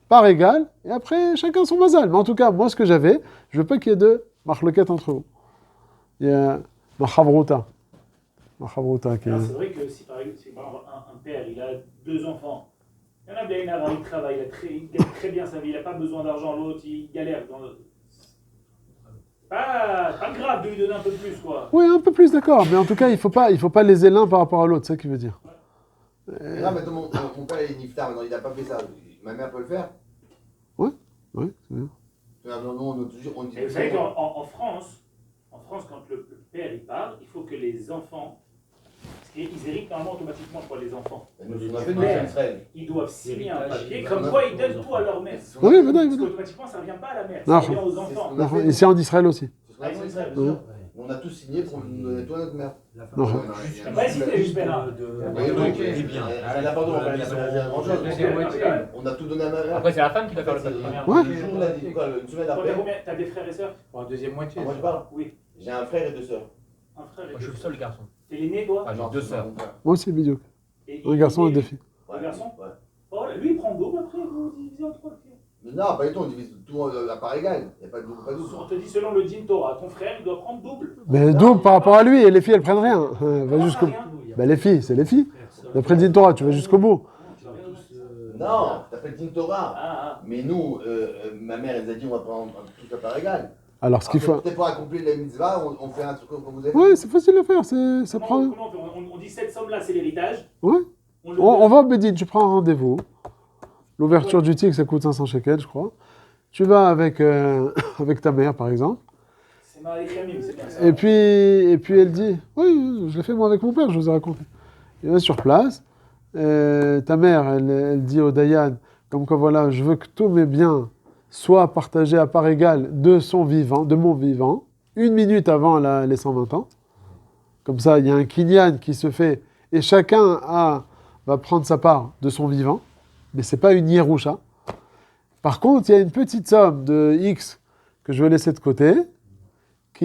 Part égal, et après chacun son mazal. Mais en tout cas, moi ce que j'avais, je veux pas qu'il y ait de marloquettes entre vous. Il y a Machavruta. Qui est... C'est vrai que si par exemple un père il a 2 enfants, il y en a bien un, il travaille, il gagne très bien sa vie, il n'a pas besoin d'argent, l'autre il galère. Pas grave de lui donner un peu plus quoi. Oui, un peu plus d'accord, mais en tout cas il faut pas léser l'un par rapport à l'autre, c'est ça qu'il veut dire. Non, mais mon père il est niftar, il n'a pas fait ça. Ma mère peut le faire. Ouais, c'est bien. Non, on dit. Et vous savez qu'en France, quand le père il part, il faut que les enfants, parce qu'ils héritent normalement automatiquement quoi, les enfants. Ils doivent signer un papier, comme quoi ils donnent tout à leur mère. Oui, Parce qu'automatiquement ça ne revient pas à la mère, ça revient aux enfants. Et c'est en Israël aussi. Ah, c'est ça, Oui. On a tous signé pour nous donner tout à notre mère. Non. Pas hésiter, j'espère. On a tout donné à ma mère. Après, c'est la femme qui doit faire le papier. Ouais. On l'a dit, quoi, une semaine après. T'as des frères et sœurs? Pour la deuxième moitié. Moi je parle. Oui. J'ai un frère et 2 sœurs. Un frère et Moi, je suis deux le sœurs. seul garçon. T'es l'aîné toi? Ah, j'ai 2 sœurs. Moi aussi, Bidiouk. Et Un garçon et 2 filles. Un garçon? Ouais. Oh, lui il prend le double après, vous divisez en 3. Non, pas du tout, on divise tout à part égale. Il n'y a pas de double, pas de double. On te dit selon le din Torah, ton frère il doit prendre double. Mais double par rapport à lui, et les filles elles prennent rien. Va Comment jusqu'au... ça, rien? Ben, les filles, c'est les filles. D'après le Din Torah, tu vas jusqu'au bout. Non, t'as fait le Din Torah. Ah, Mais nous, ma mère, elle nous a dit on va prendre tout à part égale. Alors, ce qu'il faut... Peut-être pour accomplir la mitzvah, on fait un truc comme vous avez fait. Ouais, c'est facile à faire, ça prend... Comment on dit cette somme-là, c'est l'héritage. Ouais. On va au Bédine, tu prends un rendez-vous. L'ouverture du tigre, ça coûte 500 shekels, je crois. Tu vas avec, avec ta mère, par exemple. C'est Marie Camille, c'est bien ça. Et puis elle dit, oui, je l'ai fait moi avec mon père, je vous ai raconté. Il va sur place. Ta mère, elle dit au Dayan, comme quoi voilà, je veux que tous mes biens soient partagés à part égale de mon vivant, 1 minute avant les 120 ans. Comme ça, il y a un kinyan qui se fait, et chacun va prendre sa part de son vivant, mais c'est pas une Yerusha. Par contre, il y a une petite somme de X que je vais laisser de côté,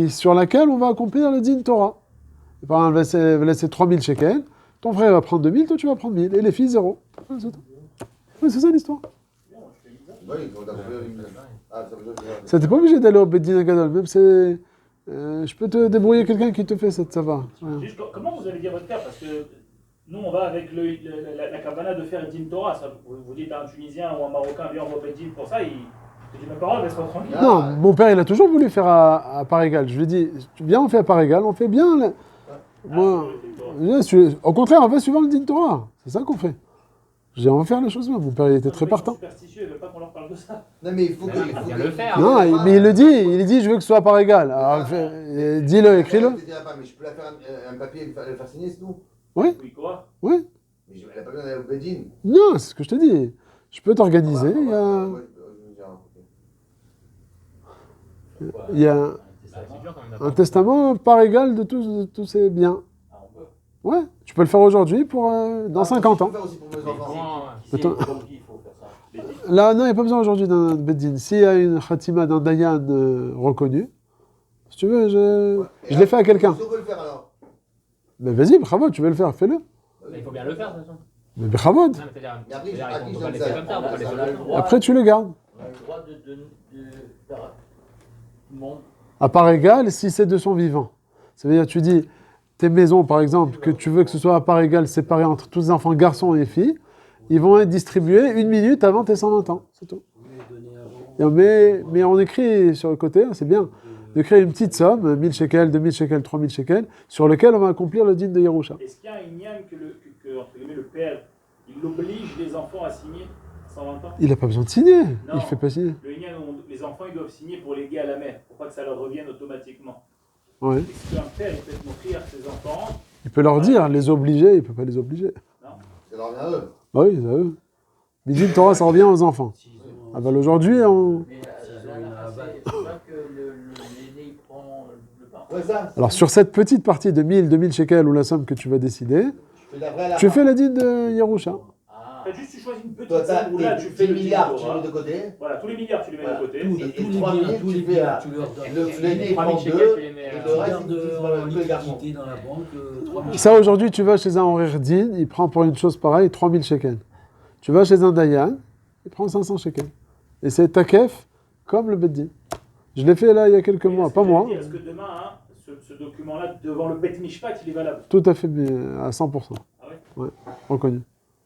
sur laquelle on va accomplir le Din Torah. Et par exemple, elle va laisser 3000 shekels, ton frère va prendre 2000, toi tu vas prendre 1000, et les filles 0. C'est ça l'histoire. Oui, on a fait une... Ah, ça veut dire que... Ça t'es pas obligé d'aller au Beddin Gadol, même c'est... je peux te débrouiller quelqu'un qui te fait ça va. Ouais. Juste, comment vous allez dire votre père? Parce que nous, on va avec la kavana de faire Din Torah. Ça, vous dites à un Tunisien ou un Marocain, viens, on va Din pour ça, il dit mes parents, laisse-moi tranquille. Non, mon père, il a toujours voulu faire à part égale. Je lui ai dit, viens, on fait à part égale, on fait bien. Moi, au contraire, on va suivant le Din Torah. C'est ça qu'on fait. Je dis, on va faire les choses bien. Mon père, il était très partant. Superstitieux, il veut pas qu'on leur parle de ça. Non, mais il faut que... Il vient le faire. Non, mais il le dit. Il dit, je veux que ce soit à part égale. Alors, dis-le, écris-le. Mais je peux la faire un papier et le faire signer, c'est tout. Oui, Oui, quoi? oui. Mais elle n'a pas besoin d'aller au Bedin. Non, c'est ce que je te dis. Je peux t'organiser. Il y a un testament par égal de tous ces biens. Ouais, tu peux le faire aujourd'hui pour dans 50 ans. Je peux le faire aussi pour mes enfants. Attends. Là, non, il n'y a pas besoin aujourd'hui d'un Beddin. S'il y a une khatima d'un Dayan reconnu, si tu veux, je l'ai fait à quelqu'un. Si on peut le faire alors. Mais vas-y, bravo, tu veux le faire, fais-le. Il faut bien le faire, de toute façon. Mais bravo. Non, mais c'est-à-dire, Mais après, c'est-à-dire, à qui on je peut pas donne laisser ça? comme ça, on peut pas laisser On a comme le ça. droit. Après, tu le gardes. On a le droit de faire tout le monde. À part égale, si c'est de son vivant. Ça veut dire, tu dis, tes maisons, par exemple, que tu veux que ce soit à part égale, séparé entre tous les enfants, garçons et filles, ils vont être distribués 1 minute avant tes 120 ans, c'est tout. Mais on écrit sur le côté, c'est bien, de créer une petite somme, 1000 shekels, 2000 shekels, 3000 shekels, sur lequel on va accomplir le din de Yerusha. Est-ce qu'il y a un igname que entre guillemets, le père, il oblige les enfants à signer 120 ans? Il n'a pas besoin de signer, Non. il fait pas signer. Le igname, les enfants, ils doivent signer pour léguer à la mère, pour pas que ça leur revienne automatiquement. Ouais. Est-ce qu'un père, il peut offrir à ses enfants? Il peut leur dire, les obliger, il ne peut pas les obliger. Non. Ça leur revient à eux. Ah oui, c'est à eux. Midin Torah, ça revient aux enfants. Ah bah aujourd'hui, on... Mais c'est pas que l'aîné il prend le pain. Ouais, ça. Alors sur cette petite partie de 1000, 2000 shekels ou la somme que tu vas décider, Tu fais la vraie à la tu fin. fais la dîne de Yerusha. En fait, juste tu choisis une petite Toi, t'as somme où là, tu fais tes le milliards, tu Torah. les mets de côté. Voilà, tous les milliards, tu les mets Voilà. de côté. Et 3 000, tu fais là. tu leur donnes. L'aîné, il 3000 prend shekels, 2, tu les mets, et tu le reste, Garde il utilise en pour tous les garçons. liquidité dans la banque, 3000. Ça aujourd'hui, tu vas chez un horaire din, il prend pour une chose pareille 3000 shekels. Tu vas chez un dayan, il prend 500 shekels. Et c'est takef comme le beddin. Je l'ai fait là il y a quelques mois, pas moi. Est-ce que demain, hein, ce document-là, devant le Bet Mishpat, il est valable? Tout à fait à 100%. Ah ouais? Ouais, reconnu.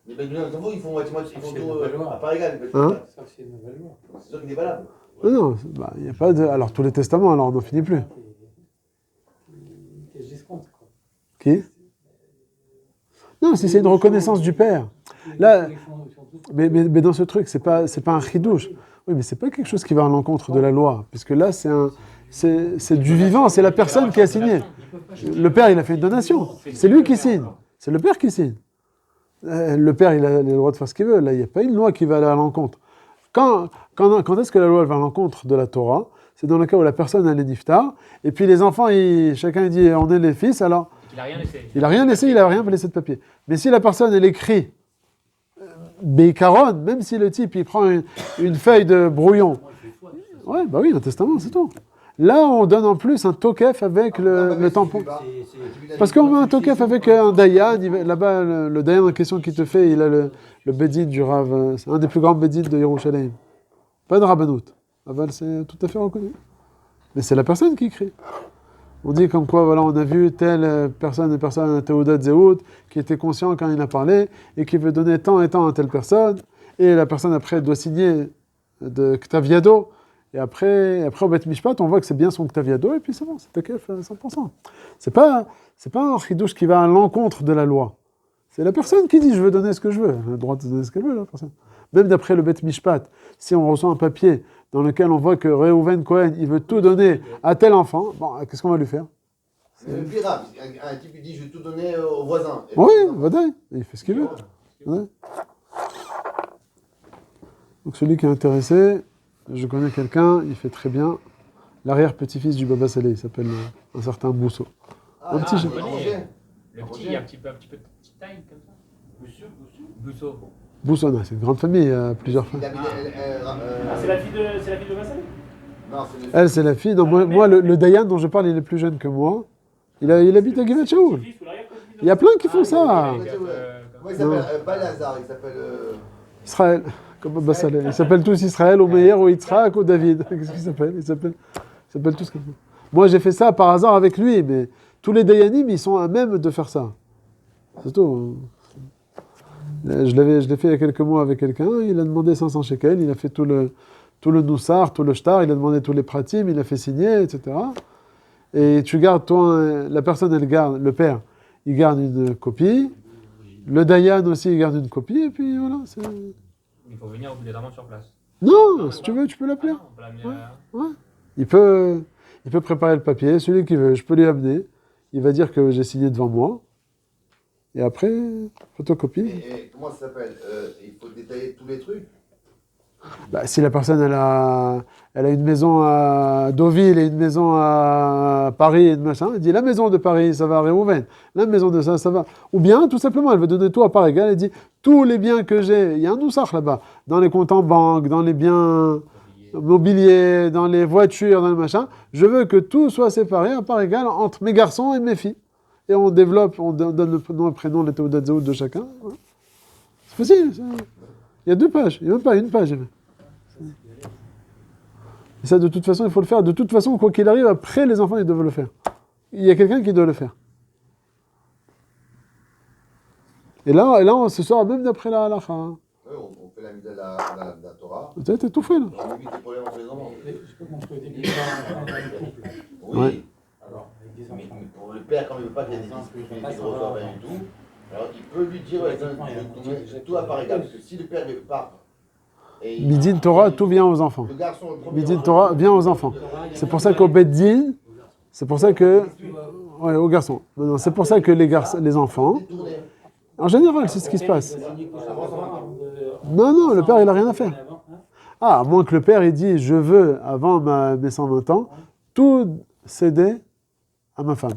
Les Bédouins, ils font moitié-moitié, ils font C'est tout une loi. à part égale. Hein? Ça, c'est une nouvelle loi. C'est sûr qu'il est valable. Non, bah, il n'y a pas de... Alors tous les testaments, alors on n'en finit plus. Qu'est-ce que j'escompte, quoi. Qui? Non, si c'est une reconnaissance du père. Là, mais dans ce truc, c'est pas un chidouche. Oui, mais c'est pas quelque chose qui va à l'encontre de la loi, puisque là, c'est du vivant, c'est la personne qui a signé. Le père, il a fait une donation. C'est lui qui signe. C'est le père qui signe. Le père, il a le droit de faire ce qu'il veut. Là, il n'y a pas une loi qui va aller à l'encontre. Quand est-ce que la loi elle va à l'encontre de la Torah? C'est dans le cas où la personne elle est niftar, et puis les enfants, chacun il dit on est les fils, alors Il a rien laissé. il n'a rien laissé, il n'a rien laissé de papier. Mais si la personne elle écrit Beikaron, même si le type il prend une feuille de brouillon, ouais, bah oui, un testament, c'est tout. Là, on donne en plus un tokef avec le tampon. Parce qu'on met un tokef avec un dayan, là-bas, le dayan en question qui te fait, il a le bedin du Rav, c'est un des plus grands bedin de Yerushalayim. Pas de rabbanout. Aval, c'est tout à fait reconnu. Mais c'est la personne qui écrit. On dit comme quoi, voilà, on a vu telle personne à Théodat Zéhout, qui était conscient quand il a parlé, et qui veut donner tant et tant à telle personne, et la personne après doit signer de Ktaviado, et après au Bet Mishpat, on voit que c'est bien son Ktaviado, et puis c'est bon, c'est takef à 100%. C'est pas un chidouche qui va à l'encontre de la loi. C'est la personne qui dit, je veux donner ce que je veux. Elle a le droit de donner ce qu'elle veut, la personne. Même d'après le Bet Mishpat, si on reçoit un papier dans lequel on voit que Reuven Cohen, il veut tout donner à tel enfant, bon, qu'est-ce qu'on va lui faire? C'est le plus grave. Un type il dit je vais tout donner au voisin. Et Oui, le Vadaï, il fait ce qu'il veut. Ouais. Donc celui qui est intéressé, je connais quelqu'un, il fait très bien. L'arrière-petit-fils du Baba Saleh, il s'appelle un certain Bousso. Un petit jeune. Le petit, il y a un petit peu de petite taille comme ça. Bousso. Boussona, c'est une grande famille, il y a plusieurs Il familles. Ah, c'est la fille de Vassal? Non, c'est le Elle, c'est la fille. Non, moi, le Dayan dont je parle, il est plus jeune que moi. Il habite à Givat Shaoul. Il y a plein qui font ça. Comment il s'appelle? Pas Lazare, il s'appelle. Israël, comme Baba Saleh. Ils s'appellent tous Israël, ou Meir, ou Yitzhak, ou David. Qu'est-ce qu'ils s'appellent? Ils s'appellent tous comme ça. Moi, j'ai fait ça par hasard avec lui, mais tous les Dayanim, ils sont à même de faire ça. C'est tout. Je l'ai fait il y a quelques mois avec quelqu'un, il a demandé 500 shekels, il a fait tout le noussar, tout le shtar, il a demandé tous les pratim, il a fait signer, etc. Et tu gardes, toi, la personne, elle garde, le père, il garde une copie, le dayan aussi, il garde une copie, et puis voilà. Il faut venir obligatoirement sur place. Non, si tu veux, tu peux l'appeler. Ah non, on peut l'amener Ouais. Il peut préparer le papier, celui qui veut, je peux lui amener, il va dire que j'ai signé devant moi, et après, photocopie. Et comment ça s'appelle? Il faut détailler tous les trucs. Bah, si la personne elle a une maison à Deauville et une maison à Paris et de machin, elle dit la maison de Paris ça va à Réhouven, la maison de ça va. Ou bien tout simplement elle veut donner tout à part égale, elle dit tous les biens que j'ai, il y a un noussach là-bas, dans les comptes en banque, dans les biens mobiliers, dans les voitures, dans le machin, je veux que tout soit séparé à part égale entre mes garçons et mes filles. Et on développe, on donne le nom et le prénom, les théodat zéhout de chacun. Voilà. C'est facile. Il y a 2 pages, il n'y a même pas une page. Et ça, de toute façon, il faut le faire. De toute façon, quoi qu'il arrive, après, les enfants, ils doivent le faire. Il y a quelqu'un qui doit le faire. Et là, on se sort même d'après la halakha. Hein. Oui, on fait la mise de la Torah. T'es tout fait là. On évite les problèmes entre les enfants. Je peux construire des maisons dans les couples. Oui. Ouais. Alors, avec des Mais enfants. pour le père, quand il ne veut pas qu'il y ait des disputes, qu'il ne reçoit rien du tout, alors il peut lui dire tout à part égal. Parce que si le père ne veut pas. Midin Torah, tout vient aux enfants. Le garçon, le premier. Midin Torah vient aux enfants. C'est pour ça qu'au Beddin, c'est pour ça que. Ouais, aux garçons. Non, c'est pour ça que les enfants. En général, c'est ce qui se passe. Non, le père, il n'a rien à faire. Ah, à moins que le père, il dit, je veux, avant mes 120 ans, tout céder à ma femme.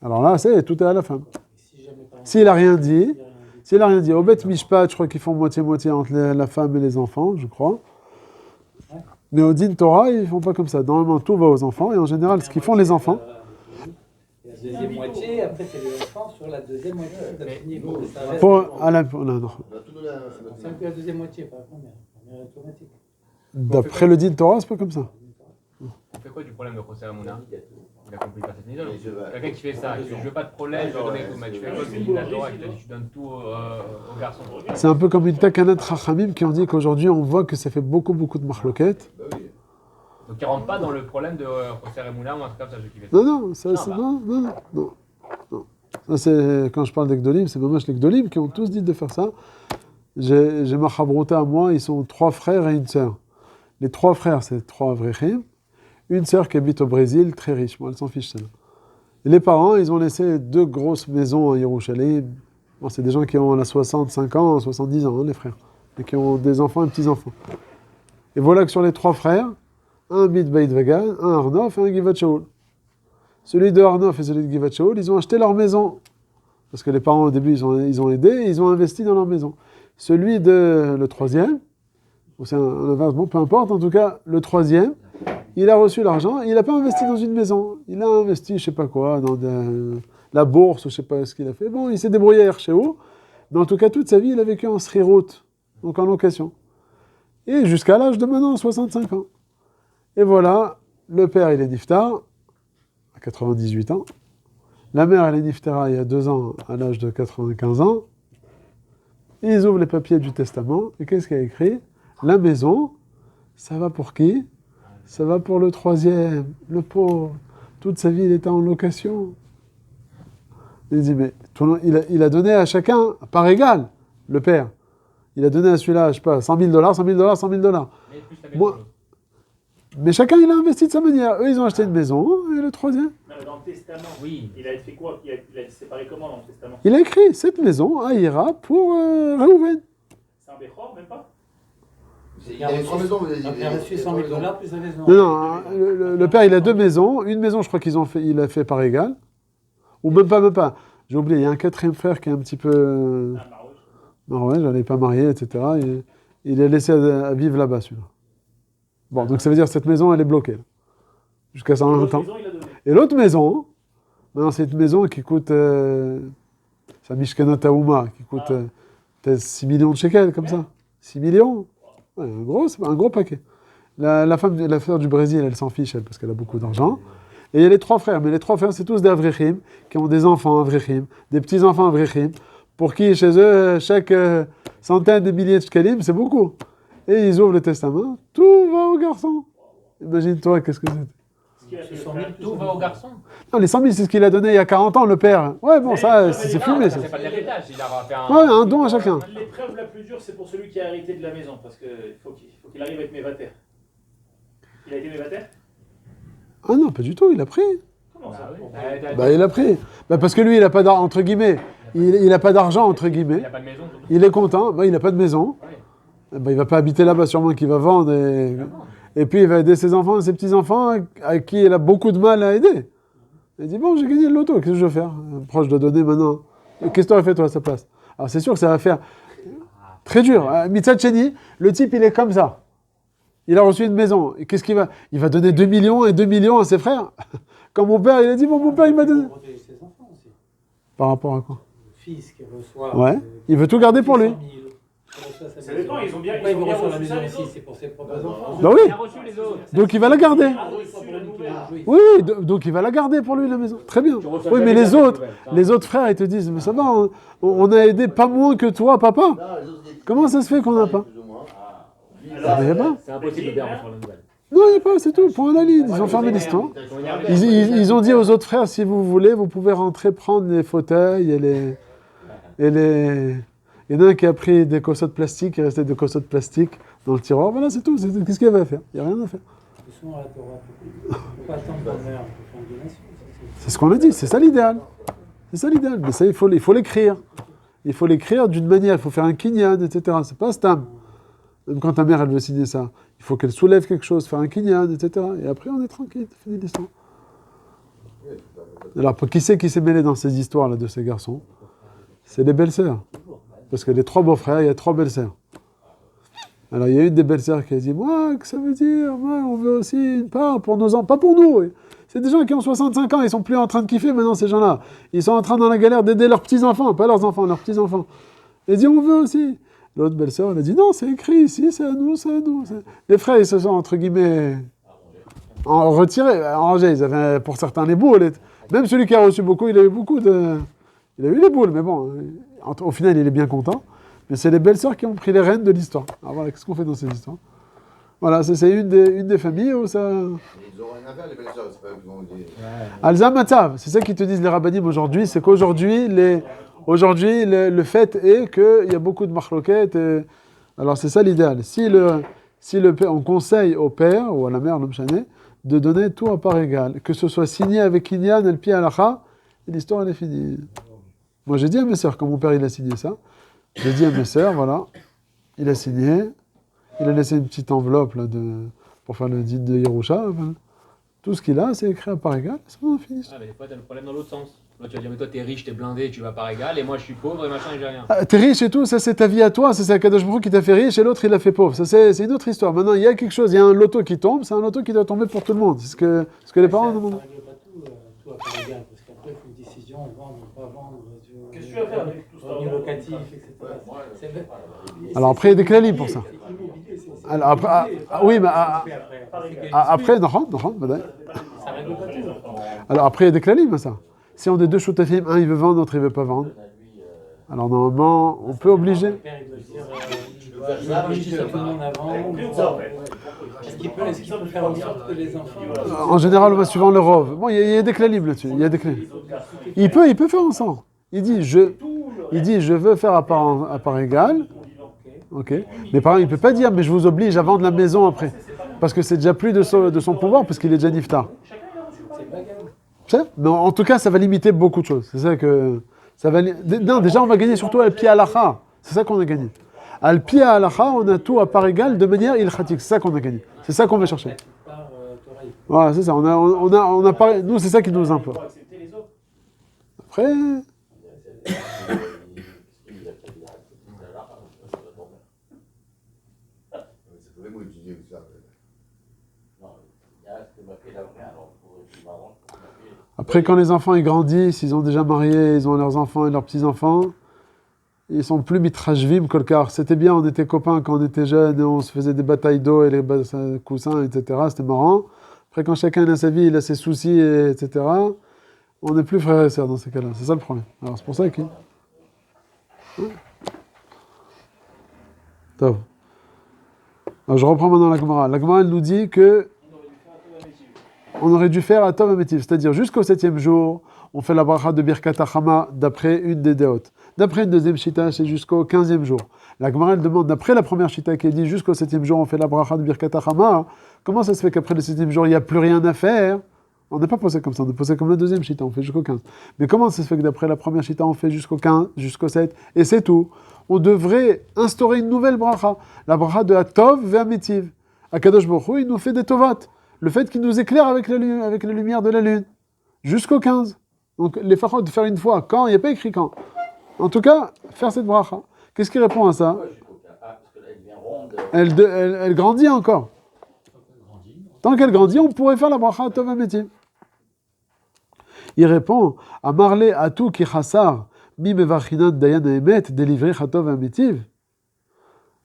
Alors là, tout est à la femme. S'il n'a rien dit, au Bet Mishpat, je crois qu'ils font moitié-moitié entre la femme et les enfants, je crois. Mais au Din Torah, ils ne font pas comme ça. Normalement, tout va aux enfants, et en général, ce qu'ils font les enfants, La deuxième moitié, après c'est les enfants sur la deuxième moitié. non. C'est un peu la deuxième moitié, pas la première. La première est automatique. D'après le Din Torah, c'est pas comme ça. On fait quoi du problème de Khosser Mouna? Il a compris pas cette idole. Quelqu'un qui fait ça, qui dit, je veux pas de problème, je veux donner tout, mais tu fais quoi? Tu dis la Torah, qui te dit tu donnes tout aux garçons. C'est un peu comme une takanat Chachamim qui ont dit qu'aujourd'hui on voit que ça fait beaucoup de marloquettes. Donc il rentre pas dans le problème de Khosser Mouna ou un truc comme ça, je kiffe. Non, ça c'est, quand je parle d'Egdolim, c'est dommage les Egdolim qui ont tous dit de faire ça. J'ai ma chabrouta à moi, ils sont 3 frères et une sœur. Les 3 frères, c'est 3 Avrechim. Une sœur qui habite au Brésil, très riche, moi elle s'en fiche celle-là. Et les parents, ils ont laissé 2 grosses maisons à Yerushalayim. Bon, c'est des gens qui ont 65 ans, 70 ans, hein, les frères. Et qui ont des enfants et petits-enfants. Et voilà que sur les 3 frères, un habite Beit Vegan, un Arnof et un Givat Shaul. Celui de Arnof et celui de Givat Shaul, ils ont acheté leur maison. Parce que les parents, au début, ils ont aidé et ils ont investi dans leur maison. Celui de le 3e, ou c'est un inversement, peu importe, en tout cas, le 3e, il a reçu l'argent, il n'a pas investi dans une maison. Il a investi, je sais pas quoi, dans la bourse, je sais pas ce qu'il a fait. Bon, il s'est débrouillé à Erchéo, mais en tout cas, toute sa vie, il a vécu en srirut, donc en location. Et jusqu'à l'âge de maintenant, 65 ans. Et voilà, le père, il est niftar, à 98 ans. La mère, elle est niftara il y a 2 ans, à l'âge de 95 ans. Ils ouvrent les papiers du testament, et qu'est-ce qu'il y a écrit? La maison, ça va pour qui? Ça va pour le 3e, le pauvre. Toute sa vie, il était en location. Il dit, mais il a donné à chacun, par égal, le père. Il a donné à celui-là, je sais pas, $100 000, $100 000, $100 000. Mais plus la Moi, mais chacun, il a investi de sa manière. Eux, ils ont acheté une maison, et le 3e. Non, mais dans le testament, Oui. il a fait quoi? Il a séparé comment dans le testament? Il a écrit, cette maison ira pour Reuven. C'est un Bechor, même pas? Il y a 3 maisons, vous avez dit. Après, il a reçu $100 000 plus la maison. Non, le père, il a 2 maisons. Une maison, je crois il a fait par égal. Ou même pas. J'ai oublié, il y a un 4e frère qui est un petit peu... Ah, Marouche. Norvège, elle n'est pas mariée, etc. Et il est laissé à vivre là-bas, celui-là. Bon, donc ça veut dire que cette maison, elle est bloquée. Là, jusqu'à 120 ans. Maison, il a donné. Et l'autre maison, maintenant, c'est une maison qui coûte... c'est un Mishkanot Aouma, qui coûte peut-être 6 millions de shekels, comme ça. 6 millions. Ouais, un gros paquet. La femme du Brésil, elle s'en fiche, elle, parce qu'elle a beaucoup d'argent. Et il y a les 3 frères. Mais les 3 frères, c'est tous des Avrechim, qui ont des enfants Avrechim, des petits-enfants Avrechim, pour qui, chez eux, chaque centaine de milliers de shekalim, c'est beaucoup. Et ils ouvrent le testament, tout va aux garçons. Imagine-toi, qu'est-ce que c'est. Ce qu'il a fait, 100 000, Tout va aux garçons. Non, les 100 000, c'est ce qu'il a donné il y a 40 ans, le père. Ouais, bon, ça, c'est fumé, ça. C'est pas de l'héritage, il a fait un. Ouais, un don à chacun. L'épreuve la plus dure, c'est pour celui qui a hérité de la maison, parce qu'il faut qu'il arrive à être mévater. Il a été mévater? Ah non, pas du tout, il a pris. Comment ça? Bah, il a pris. Bah, parce que lui, il n'a pas d'argent, entre guillemets. Il n'a pas d'argent, entre guillemets. Il n'a pas de maison, surtout. Il est content. Bah, il n'a pas de maison. Ouais. Bah, il ne va pas habiter là-bas, sûrement qu'il va vendre. Et puis, il va aider ses enfants et ses petits-enfants à qui il a beaucoup de mal à aider. Il dit, bon, j'ai gagné le loto, qu'est-ce que je vais faire? Proche de donner maintenant. Qu'est-ce que tu aurais fait, toi, à sa place? Alors, c'est sûr que ça va faire très dur. Mitzad Sheni, le type, il est comme ça. Il a reçu une maison. Et qu'est-ce qu'il va? Il va donner 2 millions et 2 millions à ses frères. Quand mon père, il a dit, bon, mon père, il m'a donné. Il faut protéger ses enfants aussi. Par rapport à quoi? Le fils qui reçoit. Ouais. Il veut tout garder pour lui. 100 000. Ça dépend, ils ont bien Pourquoi ils vont reçu reçoivent la ça, maison les aussi? autres. C'est pour ses propres enfants. Bah oui, Il a reçu les autres. donc il va la garder. Ah, reçu la nouvelle. Oui, oui, donc il va la garder pour lui, la maison. Très bien. Tu reçois Oui, mais jamais les la autres, nouvelle, ça. les autres frères, ils te disent, mais ça va, on a aidé pas moins que toi, papa. Non, les autres, Comment ça se fait qu'on n'a pas? plus ou moins. Ah, mais y a pas. C'est impossible de bien reçoit la nouvelle. Non, il n'y a pas, c'est tout. Point à la ligne. Ils ont fermé l'histoire. Ils ont dit aux autres frères, si vous voulez, vous pouvez rentrer prendre les fauteuils et les... Il y en a un qui a pris des cossottes plastiques, il restait des cossottes plastiques dans le tiroir. Voilà, c'est tout. Qu'est-ce qu'il y avait à faire? Il n'y a rien à faire. Ils sont à la Torah. Il ne faut pas attendre qu'on meure pour faire une donation. C'est ce qu'on a dit, c'est ça l'idéal. C'est ça l'idéal. Mais ça, il faut l'écrire. Il faut l'écrire d'une manière, il faut faire un kinyan, etc. C'est pas stam. Même quand ta mère, elle veut signer ça, il faut qu'elle soulève quelque chose, faire un kinyan, etc. Et après, on est tranquille, c'est fini l'histoire. Alors, qui c'est qui s'est mêlé dans ces histoires-là de ces garçons? C'est les belles-sœurs. Parce que les 3 beaux-frères, il y a 3 belles-sœurs. Alors, il y a une des belles-sœurs qui a dit, moi, que ça veut dire? Moi, on veut aussi une part pour nos enfants. Pas pour nous. C'est des gens qui ont 65 ans, ils sont plus en train de kiffer maintenant, ces gens-là. Ils sont en train, dans la galère, d'aider leurs petits-enfants, pas leurs enfants, leurs petits-enfants. Elle dit, on veut aussi. L'autre belle-sœur, elle a dit, non, c'est écrit ici, c'est à nous, c'est à nous. Les frères, ils se sont, entre guillemets, retirés, arrangés. Ils avaient, pour certains, les boules. Même celui qui a reçu beaucoup, il a eu beaucoup de... Il a eu les boules, mais bon, au final, il est bien content. Mais c'est les belles-sœurs qui ont pris les rênes de l'histoire. Alors voilà, qu'est-ce qu'on fait dans cette histoire? Voilà, c'est une des familles où ça... Ils ont rien à faire, les belles sœurs, c'est pas eux qui vont dire. Alza Matzav, c'est ça qu'ils te disent les rabbinim aujourd'hui, c'est qu'aujourd'hui, le fait est qu'il y a beaucoup de marloquettes. Alors c'est ça l'idéal. Si le père, on conseille au père ou à la mère, l'homme chané, de donner tout à part égale. Que ce soit signé avec Kinyan, El Pi Alacha, et l'histoire elle est finie. Moi j'ai dit à mes sœurs, quand mon père il a signé ça, j'ai dit à mes sœurs, voilà, il a signé, il a laissé une petite enveloppe là, pour faire le dit de Yerusha. Enfin, tout ce qu'il a, c'est écrit à part égale, c'est bon, fini. Ah, mais des fois, t'as le problème dans l'autre sens. Là, tu vas dire, mais toi, t'es riche, t'es blindé, tu vas par égal, et moi, je suis pauvre, et machin, et j'ai rien. Ah, t'es riche et tout, ça c'est ta vie à toi, c'est Kadosh Baruch Hu qui t'a fait riche et l'autre il l'a fait pauvre. Ça c'est une autre histoire. Maintenant, il y a quelque chose, il y a un loto qui tombe, c'est un loto qui doit tomber pour tout le monde. C'est ce que les parents demandent. Ça ne règle pas tout à part égale, parce qu'après, il faut une décision, vendre ou pas vendre. Qu'est-ce que tu vas faire avec tout ça? Revenu locatif, etc. Alors après, il y a des clalim pour ça. Alors après, oui, mais après, non, madame. Ça règle pas tout. Alors après, il y a des clalim à ça. Si on est 2 choutafim, un il veut vendre, l'autre il veut pas vendre. Alors normalement, on peut obliger. Le père, il doit dire, il va inviter tout le monde avant. Est-ce qu'il peut faire en sorte que les enfants... En général, on va suivant le rov. Bon, il y a des clalim là-dessus. Il y a des clalim. Il peut faire ensemble. Il dit, je veux faire à part égale. Ok. Mais par exemple, il peut pas dire, mais je vous oblige à vendre la maison après. Parce que c'est déjà plus de son pouvoir, parce qu'il est déjà niftar. Mais en tout cas, ça va limiter beaucoup de choses. C'est ça que... Non, déjà, on va gagner surtout al-pi halacha. C'est ça qu'on a gagné. Al-pi halacha, on a tout à part égale de manière ilchatique. C'est ça qu'on a gagné. C'est ça qu'on va chercher. Voilà, c'est ça. On a pas... Nous, c'est ça qui nous importe. Après... Après, quand les enfants ils grandissent, ils ont déjà marié, ils ont leurs enfants et leurs petits-enfants, ils sont plus mitrajvim kolkar. C'était bien, on était copains quand on était jeunes, et on se faisait des batailles d'eau et les coussins, etc. C'était marrant. Après, quand chacun a sa vie, il a ses soucis, etc., on n'est plus frères et sœurs dans ces cas-là. C'est ça le problème. Alors, c'est pour ça que... Top. Alors, je reprends maintenant la Gemara. La Gemara, elle nous dit que on aurait dû faire à Tov Ametiv, c'est-à-dire jusqu'au 7e jour, on fait la bracha de Birkat Hachama d'après une des déot. D'après une deuxième shita, c'est jusqu'au 15e jour. La Gemara, elle demande, d'après la première shita qui est dit jusqu'au 7e jour, on fait la bracha de Birkat Hachama, comment ça se fait qu'après le 7e jour, il n'y a plus rien à faire? On n'est pas posé comme ça, on est posé comme la deuxième shita, on fait jusqu'au 15. Mais comment ça se fait que d'après la première shita, on fait jusqu'au 15, jusqu'au 7, et c'est tout? On devrait instaurer une nouvelle bracha, la bracha de Atov ve'Ametiv. Akadosh Baruch Hu, il nous fait des tovat. Le fait qu'il nous éclaire avec la lumière de la lune, jusqu'au 15. Donc, les farod de faire une fois, quand, il n'y a pas écrit quand. En tout cas, faire cette bracha. Qu'est-ce qui répond à ça? Elle grandit encore. Tant qu'elle grandit, on pourrait faire la bracha Tov Ametiv. Il répond, à Marlé Atou ki chassar, mi mevachinan dayan emet, délivré Chatov Ametiv.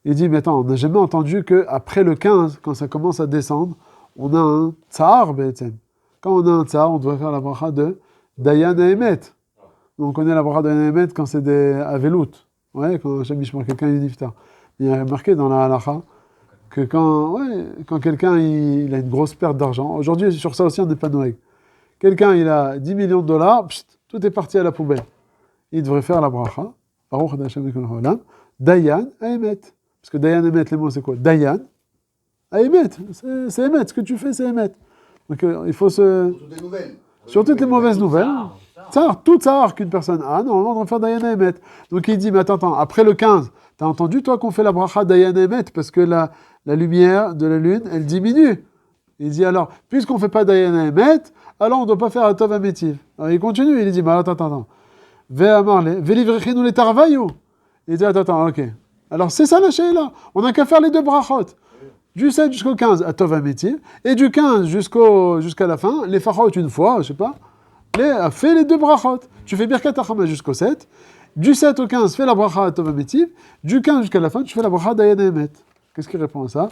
Il dit, mais attends, on n'a jamais entendu qu'après le 15, quand ça commence à descendre, on a un tsar, Be'etzem. Quand on a un tsar, on doit faire la bracha de Dayan Emet. Donc on connaît la bracha de Dayan Emet quand c'est des Avelout. Ouais, quand Hashem Yishmor quelqu'un, il niftar. Il y a marqué dans la halacha que quand quelqu'un il a une grosse perte d'argent, aujourd'hui sur ça aussi on n'est pas noé. Quelqu'un il a 10 millions de dollars, tout est parti à la poubelle. Il devrait faire la bracha, Baruch Hashem Eloheinu, Dayan Emet. Parce que Dayan Emet, les mots c'est quoi? Dayan Emet, c'est Emet, ce que tu fais c'est Emet. Donc il faut se... Surtout des nouvelles. Sur toutes les mauvaises nouvelles, tout tsar qu'une personne a, normalement on doit faire Dayan Emet. Donc il dit, mais attends, après le 15, t'as entendu toi qu'on fait la bracha Dayan Emet parce que la lumière de la lune, elle diminue. Il dit alors, puisqu'on ne fait pas Dayan Emet, alors on ne doit pas faire Atov Ametiv. Alors il continue, il dit, mais attends. Ve'livrechinu les tarvayu. Il dit, attends, ok. Alors c'est ça la sheila. On n'a qu'à faire les deux brachot. Du 7 jusqu'au 15, Atov Ametiv. Et du 15 jusqu'à la fin, les farot une fois, je sais pas, fais les deux brachot. Tu fais Birkat HaChamaz jusqu'au 7. Du 7 au 15, fais la bracha Atov Ametiv. Du 15 jusqu'à la fin, tu fais la bracha Dayan Emet. Qu'est-ce qu'il répond à ça?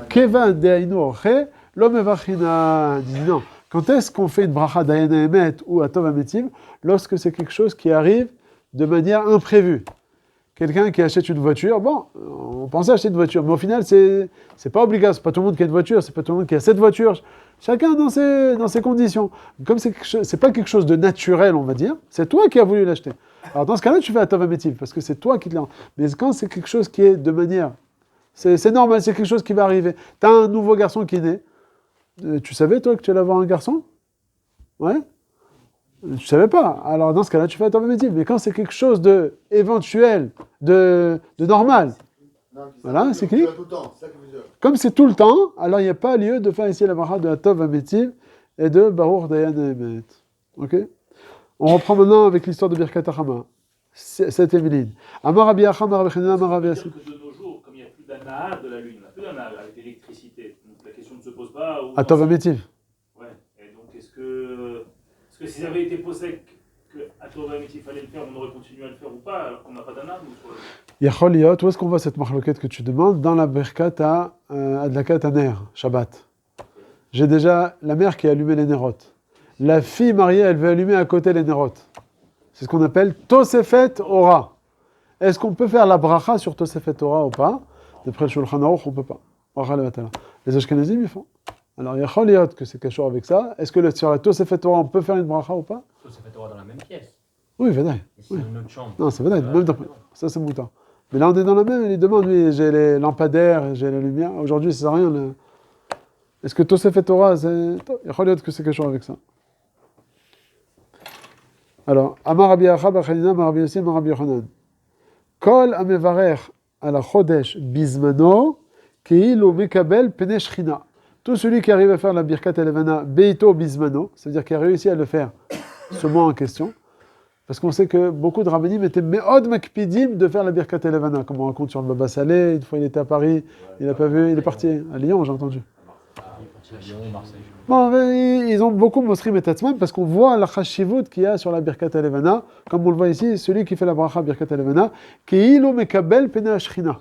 Kevan de'ainu orche, lo mevachina. Dit non. Quand est-ce qu'on fait une bracha Dayan Emet ou Atov Ametiv? Lorsque c'est quelque chose qui arrive de manière imprévue. Quelqu'un qui achète une voiture, bon, on pensait acheter une voiture, mais au final, c'est pas obligatoire. C'est pas tout le monde qui a une voiture, c'est pas tout le monde qui a cette voiture. Chacun dans ses conditions. Comme c'est pas quelque chose de naturel, on va dire, c'est toi qui as voulu l'acheter. Alors dans ce cas-là, tu fais Atov Ametiv, parce que c'est toi qui te l'as. Mais quand c'est quelque chose qui est de manière... C'est normal, c'est quelque chose qui va arriver. Tu as un nouveau garçon qui est né. Tu savais, toi, que tu allais avoir un garçon? Ouais? Tu savais pas. Alors dans ce cas-là, tu fais Atov Ametiv. Mais quand c'est quelque chose de éventuel, de normal, voilà, c'est qui? Comme c'est tout le temps, alors il n'y a pas lieu de faire ici la bracha de Atov Ametiv et de Baruch Dayan Emet. Ok? On reprend maintenant avec l'histoire de Birkat HaChamaz. Cette Émeline. Amar Rabbi Acham, Rabbi Chanina, Amar Rabbi Yassi. De nos jours, comme il n'y a plus d'ana de la lune, il n'y a plus d'ana avec l'électricité. Donc la question ne se pose pas. Atov Ametiv. Ouais. Et donc est-ce que si ça avait été posé que Atov Ametiv fallait le faire, on aurait continué à le faire ou pas, alors qu'on n'a pas d'ana? Yachol Liot, où est-ce qu'on voit cette marloquette que tu demandes? Dans la Birkat à Adlakat Haner, Shabbat. J'ai déjà la mère qui a allumé les nérotes. La fille mariée, elle veut allumer à côté les nérotes. C'est ce qu'on appelle Tosefet Ora. Est-ce qu'on peut faire la bracha sur Tosefet Ora ou pas? D'après le Shulchan Aruch, on ne peut pas. Les Ashkenazim, ils font. Alors, il y a Choliot que c'est quelque chose avec ça. Est-ce que sur la Tosefet Ora, on peut faire une bracha ou pas? Tosefet Ora dans la même pièce. Oui, Védaï. C'est une autre chambre. Non, c'est Védaï. Ça, c'est Mouta. Mais là, on est dans la même. Il demande, oui, j'ai les lampadaires, j'ai la lumière. Aujourd'hui, ça sert à rien. Est-ce que Tosefet Torah, c'est... Il y a Choliot que c'est quelque chose avec ça. Alors, Amar Rabbi Achab, Achanina, Amar Rabbi Yossi, Amar Rabbi Yochanan. Kol amevarech ala chodesh bizmano, keilu mekabel pene shchina. Tout celui qui arrive à faire la birkat elevana beito bizmano, c'est-à-dire qui a réussi à le faire, ce mois en question, parce qu'on sait que beaucoup de rabbinim étaient me'od makpidim de faire la birkat elevana, comme on raconte sur le Baba Saleh. Une fois il était à Paris, il n'a pas vu, il est parti à Lyon, j'ai entendu. Lyon, Marseille. Bon, ils ont beaucoup mostrim et tatzman parce qu'on voit la chashivut qu'il y a sur la birkat elevana, comme on le voit ici, celui qui fait la bracha birkat elevana, keilu mekabel pene shchina.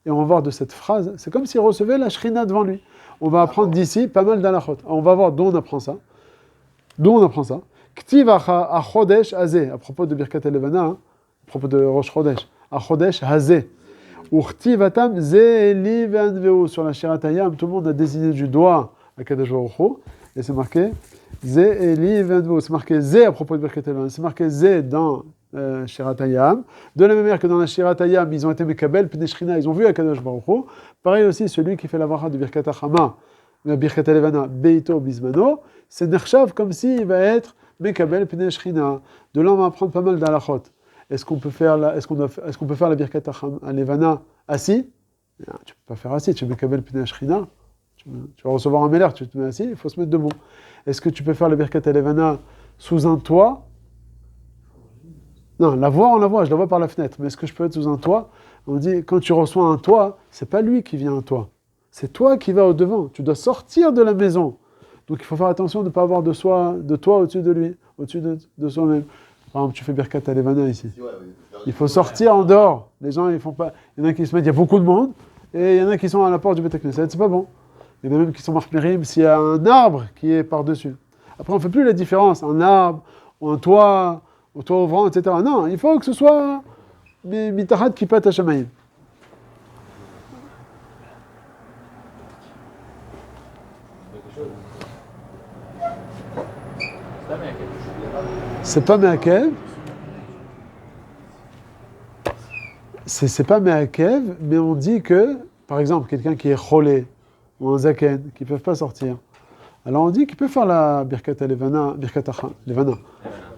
Et on va voir de cette phrase, c'est comme s'il recevait la shchina devant lui. On va apprendre d'ici pas mal d'alachot. On va voir d'où on apprend ça. Ktiv achodesh hazeh, à propos de birkat elevana, à propos de Rosh Chodesh, achodesh hazeh. Uchtivatam ze li ve'anveu, sur la Shirat Hayam, tout le monde a désigné du doigt à Kadosh Baruch Hu, et c'est marqué ze li ve'anveu, c'est marqué ze à propos de birkat elevana, c'est marqué ze dans Shirat Hayam. De la même manière que dans la Shirat Hayam, ils ont été mekabel pnei shchina, ils ont vu à Kadosh Baruch Hu. Pareil aussi, celui qui fait la bracha de birkat HaChamaz, birkat elevana beito bizmano, c'est nechshav comme s'il va être mekabel pnei shchina. De là, on va apprendre pas mal d'alachot. Est-ce qu'on peut faire la birkat elevana assis? Tu ne peux pas faire assis, tu es mekabel pnei shchina. Tu vas recevoir un méler, tu te mets assis, il faut se mettre debout. Est-ce que tu peux faire la birkat elevana sous un toit? Non, la voix, je la vois par la fenêtre. Mais est-ce que je peux être sous un toit? On dit, quand tu reçois un toit, c'est pas lui qui vient à toi. C'est toi qui vas au devant. Tu dois sortir de la maison. Donc il faut faire attention de ne pas avoir de toit au-dessus de lui, au-dessus de soi-même. Par exemple, tu fais Birkat Alevana ici. Si, ouais, oui. Il faut sortir en dehors. Les gens, ils font pas. Il y en a qui se mettent, il y a beaucoup de monde, et il y en a qui sont à la porte du Beth Knesset. C'est pas bon. Il y en a même qui sont marchmérim s'il y a un arbre qui est par-dessus. Après, on ne fait plus la différence. Un arbre, ou un toit ouvrant, etc. Non, il faut que ce soit Mitachat Kippat Hashamayim. C'est pas Meakev. C'est pas Meakev, mais on dit que, par exemple, quelqu'un qui est cholé ou un zaken, qui ne peuvent pas sortir, alors on dit qu'il peut faire la Birkat Levana,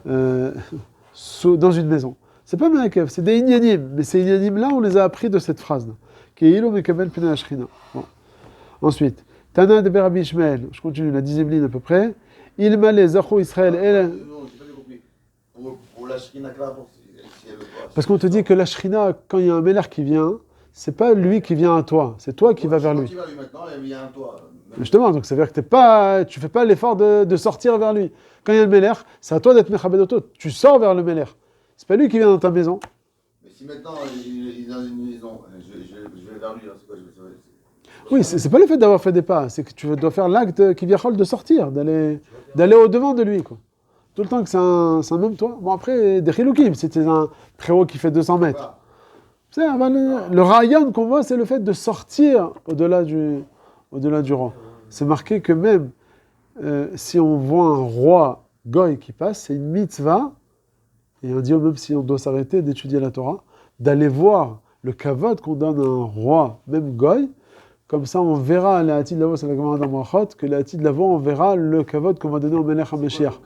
dans une maison. C'est pas Meakev, c'est des Inyanim, mais ces Inyanim-là, on les a appris de cette phrase-là. Qui est Ilo Mekabel Pnei Ashrina. Bon. Ensuite, Tana de Berabi Ishmael, je continue, la 10e ligne à peu près. Il m'a les Zacho Israël et Non, j'ai pas bien compris. Pour la Shrina, si elle veut pas. parce qu'on te dit que la Shrina, quand il y a un Meller qui vient, c'est pas lui qui vient à toi, c'est toi qui vas vers lui. Quand il va lui maintenant, il y a un toit. Justement, donc ça veut dire que tu fais pas l'effort de sortir vers lui. Quand il y a le Meller, c'est à toi d'être Mechabed Oto. Tu sors vers le Meller. C'est pas lui qui vient dans ta maison. Mais si maintenant il est dans une maison, je vais vers lui, c'est quoi Oui, c'est pas le fait d'avoir fait des pas, c'est que tu dois faire l'acte qui vient de sortir, d'aller au-devant de lui, quoi. Tout le temps que c'est un même toit. Bon, après, des chiloukim, c'était un préau qui fait 200 mètres. Le rayon qu'on voit, c'est le fait de sortir au-delà du roi. C'est marqué que même si on voit un roi goy qui passe, c'est une mitzvah, et on dit même si on doit s'arrêter d'étudier la Torah, d'aller voir le kavod qu'on donne à un roi, même goy. Comme ça, on verra les Hatid Lavo, c'est la Gemara d'Amrachot, que les Hatid Lavo, on verra le kavod qu'on va donner au Melech HaMashiach.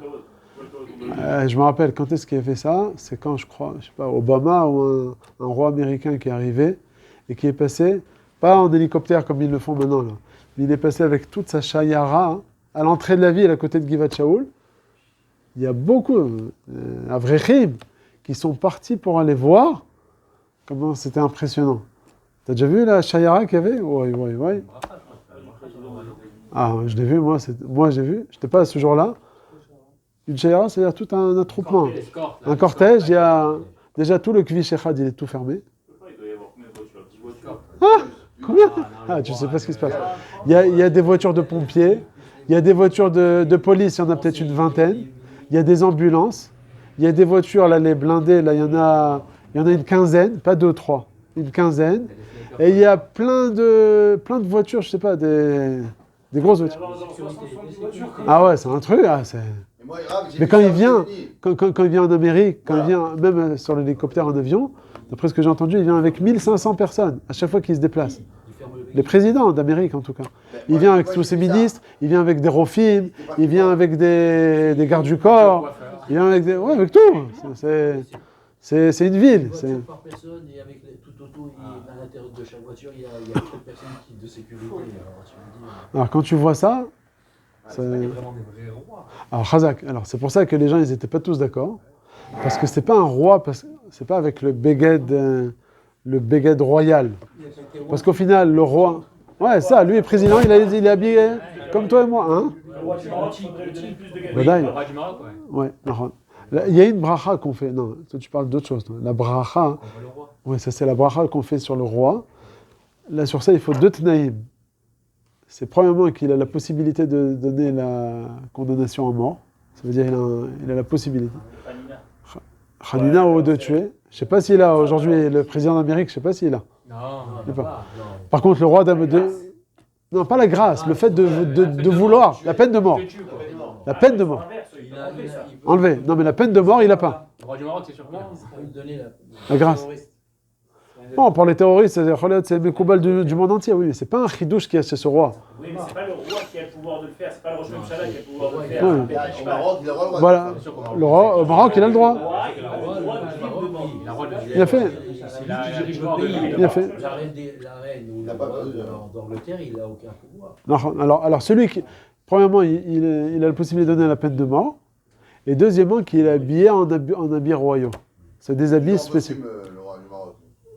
Je me rappelle, quand est-ce qu'il a fait ça? C'est quand, je crois, je sais pas, Obama ou un roi américain qui est arrivé et qui est passé, pas en hélicoptère comme ils le font maintenant, là, mais il est passé avec toute sa shayara à l'entrée de la ville à côté de Givat Shaul. Il y a beaucoup Avrechim qui sont partis pour aller voir comment c'était impressionnant. T'as déjà vu la shayara qu'il y avait? Oui. Ah, je l'ai vu, moi j'ai vu. J'étais pas à ce jour-là. Une shayara, c'est-à-dire tout un attroupement. Un cortège, il y a déjà tout le Kvish Echad, il est tout fermé. Ah, combien? Ah, tu sais pas ce qui se passe. Il y a des voitures de pompiers, il y a des voitures de police, il y en a peut-être une vingtaine. Il y a des ambulances, il y a des voitures, là, les blindées, là, il y en a une quinzaine, pas 2, 3, une quinzaine. Et il y a plein de voitures, je sais pas, des grosses voitures. Ah ouais, c'est un truc, mais quand il vient en Amérique, quand il vient même sur l'hélicoptère en avion, d'après ce que j'ai entendu, il vient avec 1500 personnes à chaque fois qu'il se déplace. Les présidents d'Amérique, en tout cas. Il vient avec tous ses ministres, il vient avec des rofim, il vient avec des gardes du corps, il vient avec avec tout. C'est une ville. Par personne et avec tout auto, à l'intérieur de chaque voiture, il y a quelques personnes de sécurité. Alors quand tu vois ça, c'est vraiment des vrais rois. Alors Chazak, c'est pour ça que les gens ils étaient pas tous d'accord, parce que c'est pas un roi, c'est pas avec le beged royal. Parce qu'au final, le roi... Ouais, ça, lui est président, il est habillé comme toi et moi, hein? Le roi du Maroc, il faudrait lui donner plus de Le gagne. roi du Maroc, ouais. Là, il y a une bracha qu'on fait... Non, toi tu parles d'autre chose. Toi. La bracha... Oui, ça c'est la bracha qu'on fait sur le roi. Là, sur ça, il faut 2 tnaïm. C'est premièrement qu'il a la possibilité de donner la condamnation à mort. Ça veut dire qu'il a la possibilité. Khanina ou de tuer. Je ne sais pas s'il a aujourd'hui, le président d'Amérique, je ne sais pas s'il a. Non, pas. Par contre, le roi non, pas la grâce, le fait de vouloir, la peine de mort. La peine de mort. Enlevé. Non, mais la peine de mort, il n'a pas. Le roi du Maroc, c'est surprenant. La grâce. Bon, pour les terroristes, c'est Mekoubal du monde entier, oui, mais c'est pas un chidouche qui a chez ce roi. Oui, mais c'est pas le roi qui a le pouvoir de le faire, c'est pas le Rosh Hashanah qui a le pouvoir de le faire. Oui. Au Maroc, il a le droit. Voilà, le roi, au Maroc, il a le droit. Il a fait. Il a fait. La reine ou le roi d'Angleterre, il n'a aucun pouvoir. Non, alors celui qui, premièrement, il a la possibilité de donner la peine de mort, et deuxièmement, qu'il est habillé en habits royaux. C'est des habits spécifiques.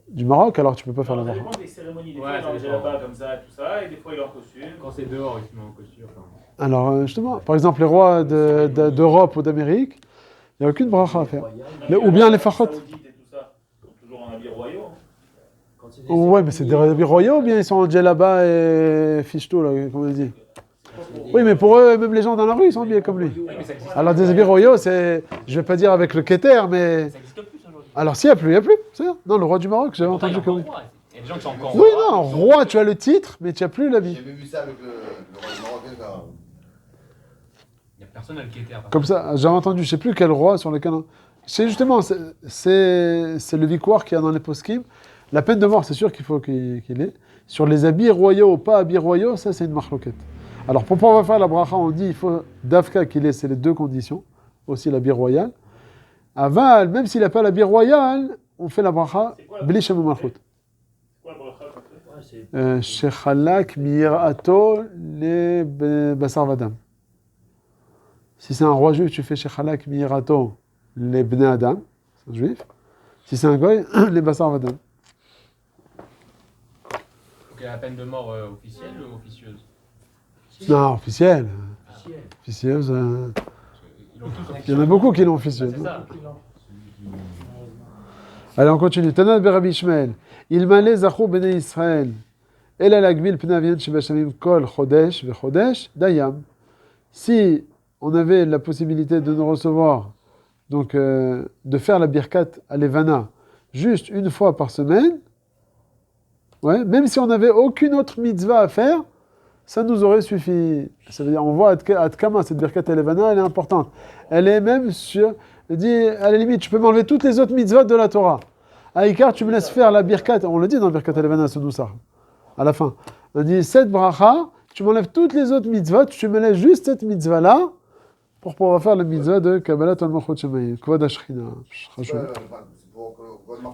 Du Maroc, alors tu peux pas faire la Ça bracha. dépend des cérémonies, des fois il est en djellaba comme ça, tout ça, et des fois il est en costume. Quand c'est dehors, il se met en costume. Alors justement, par exemple, les rois d'Europe ou d'Amérique, Il n'y a aucune bracha à faire. royal. Ou bien les fachot. Saoudites et tout ça, ils sont toujours en habits royaux. Hein. Quand c'est Ouais, mais c'est des habits royaux ou bien ils sont en djellaba et fichtou, là, comment on dit? Oui, mais pour eux, même les gens dans la rue, ils sont habillés comme lui. Oui, mais ça existe. Alors des habits royaux, c'est, je vais pas dire avec le Keter, mais... Ça existe plus aujourd'hui. Alors s'il n'y a plus, il n'y a plus. C'est ça. Non, le roi du Maroc, j'avais Pourtant, entendu il que est oui. encore roi. Il y a des gens qui sont encore Oui, rois, non, qui sont- roi, tu as le titre, mais tu n'as plus l'habit. J'avais vu ça avec le roi marocain quand même. Il n'y a personne à le quêter. Comme ça, j'avais entendu, je ne sais plus quel roi sur lequel... C'est justement, c'est le victoire qu'il y a dans les poskim. La peine de mort, c'est sûr qu'il faut qu'il ait. Sur les habits royaux ou pas habits royaux, ça c'est une marloquette. Alors pour pouvoir faire la bracha, on dit il faut d'Afka qu'il ait, c'est les deux conditions. Aussi l'habit royal. Aval, même s'il n'a pas l'habit royal, on fait la bracha bli shem malchut. C'est quoi la bracha qu'on fait? Ouais, c'est Shechalak mirato le basar vadam. Si c'est un roi juif, tu fais Shechalak mirato le bnei adam, c'est un juif. Si c'est un goy, les basar vadam. Donc il y a la peine de mort officielle ou officieuse? Non, officiel. officiel. Officieuse. Ils l'ont tous Il y en a beaucoup qui l'ont officieuse. C'est ça. Allez, on continue. Tanat Berabi Ishmael. Il malé zachou bnei Israël. El alagbil pnavian shebashamim kol chodesh vechodesh dayam. Si on avait la possibilité de nous recevoir, donc de faire la birkat à Levana juste une fois par semaine, ouais, même si on n'avait aucune autre mitzvah à faire, ça nous aurait suffi. Ça veut dire, on voit à Tkama, cette birkat à Levana, elle est importante. Elle est même sur, elle dit, à la limite, tu peux m'enlever toutes les autres mitzvahs de la Torah. À Ikar, tu me laisses faire la birkat, on le dit dans le birkat à Levana, ce Noussar, à la fin. On dit, cette bracha, tu m'enlèves toutes les autres mitzvahs, tu me laisses juste cette mitzvah-là, pour pouvoir faire la mitzvah de Kabbalat al-Malchut Shemayim, Kvod Ashchina.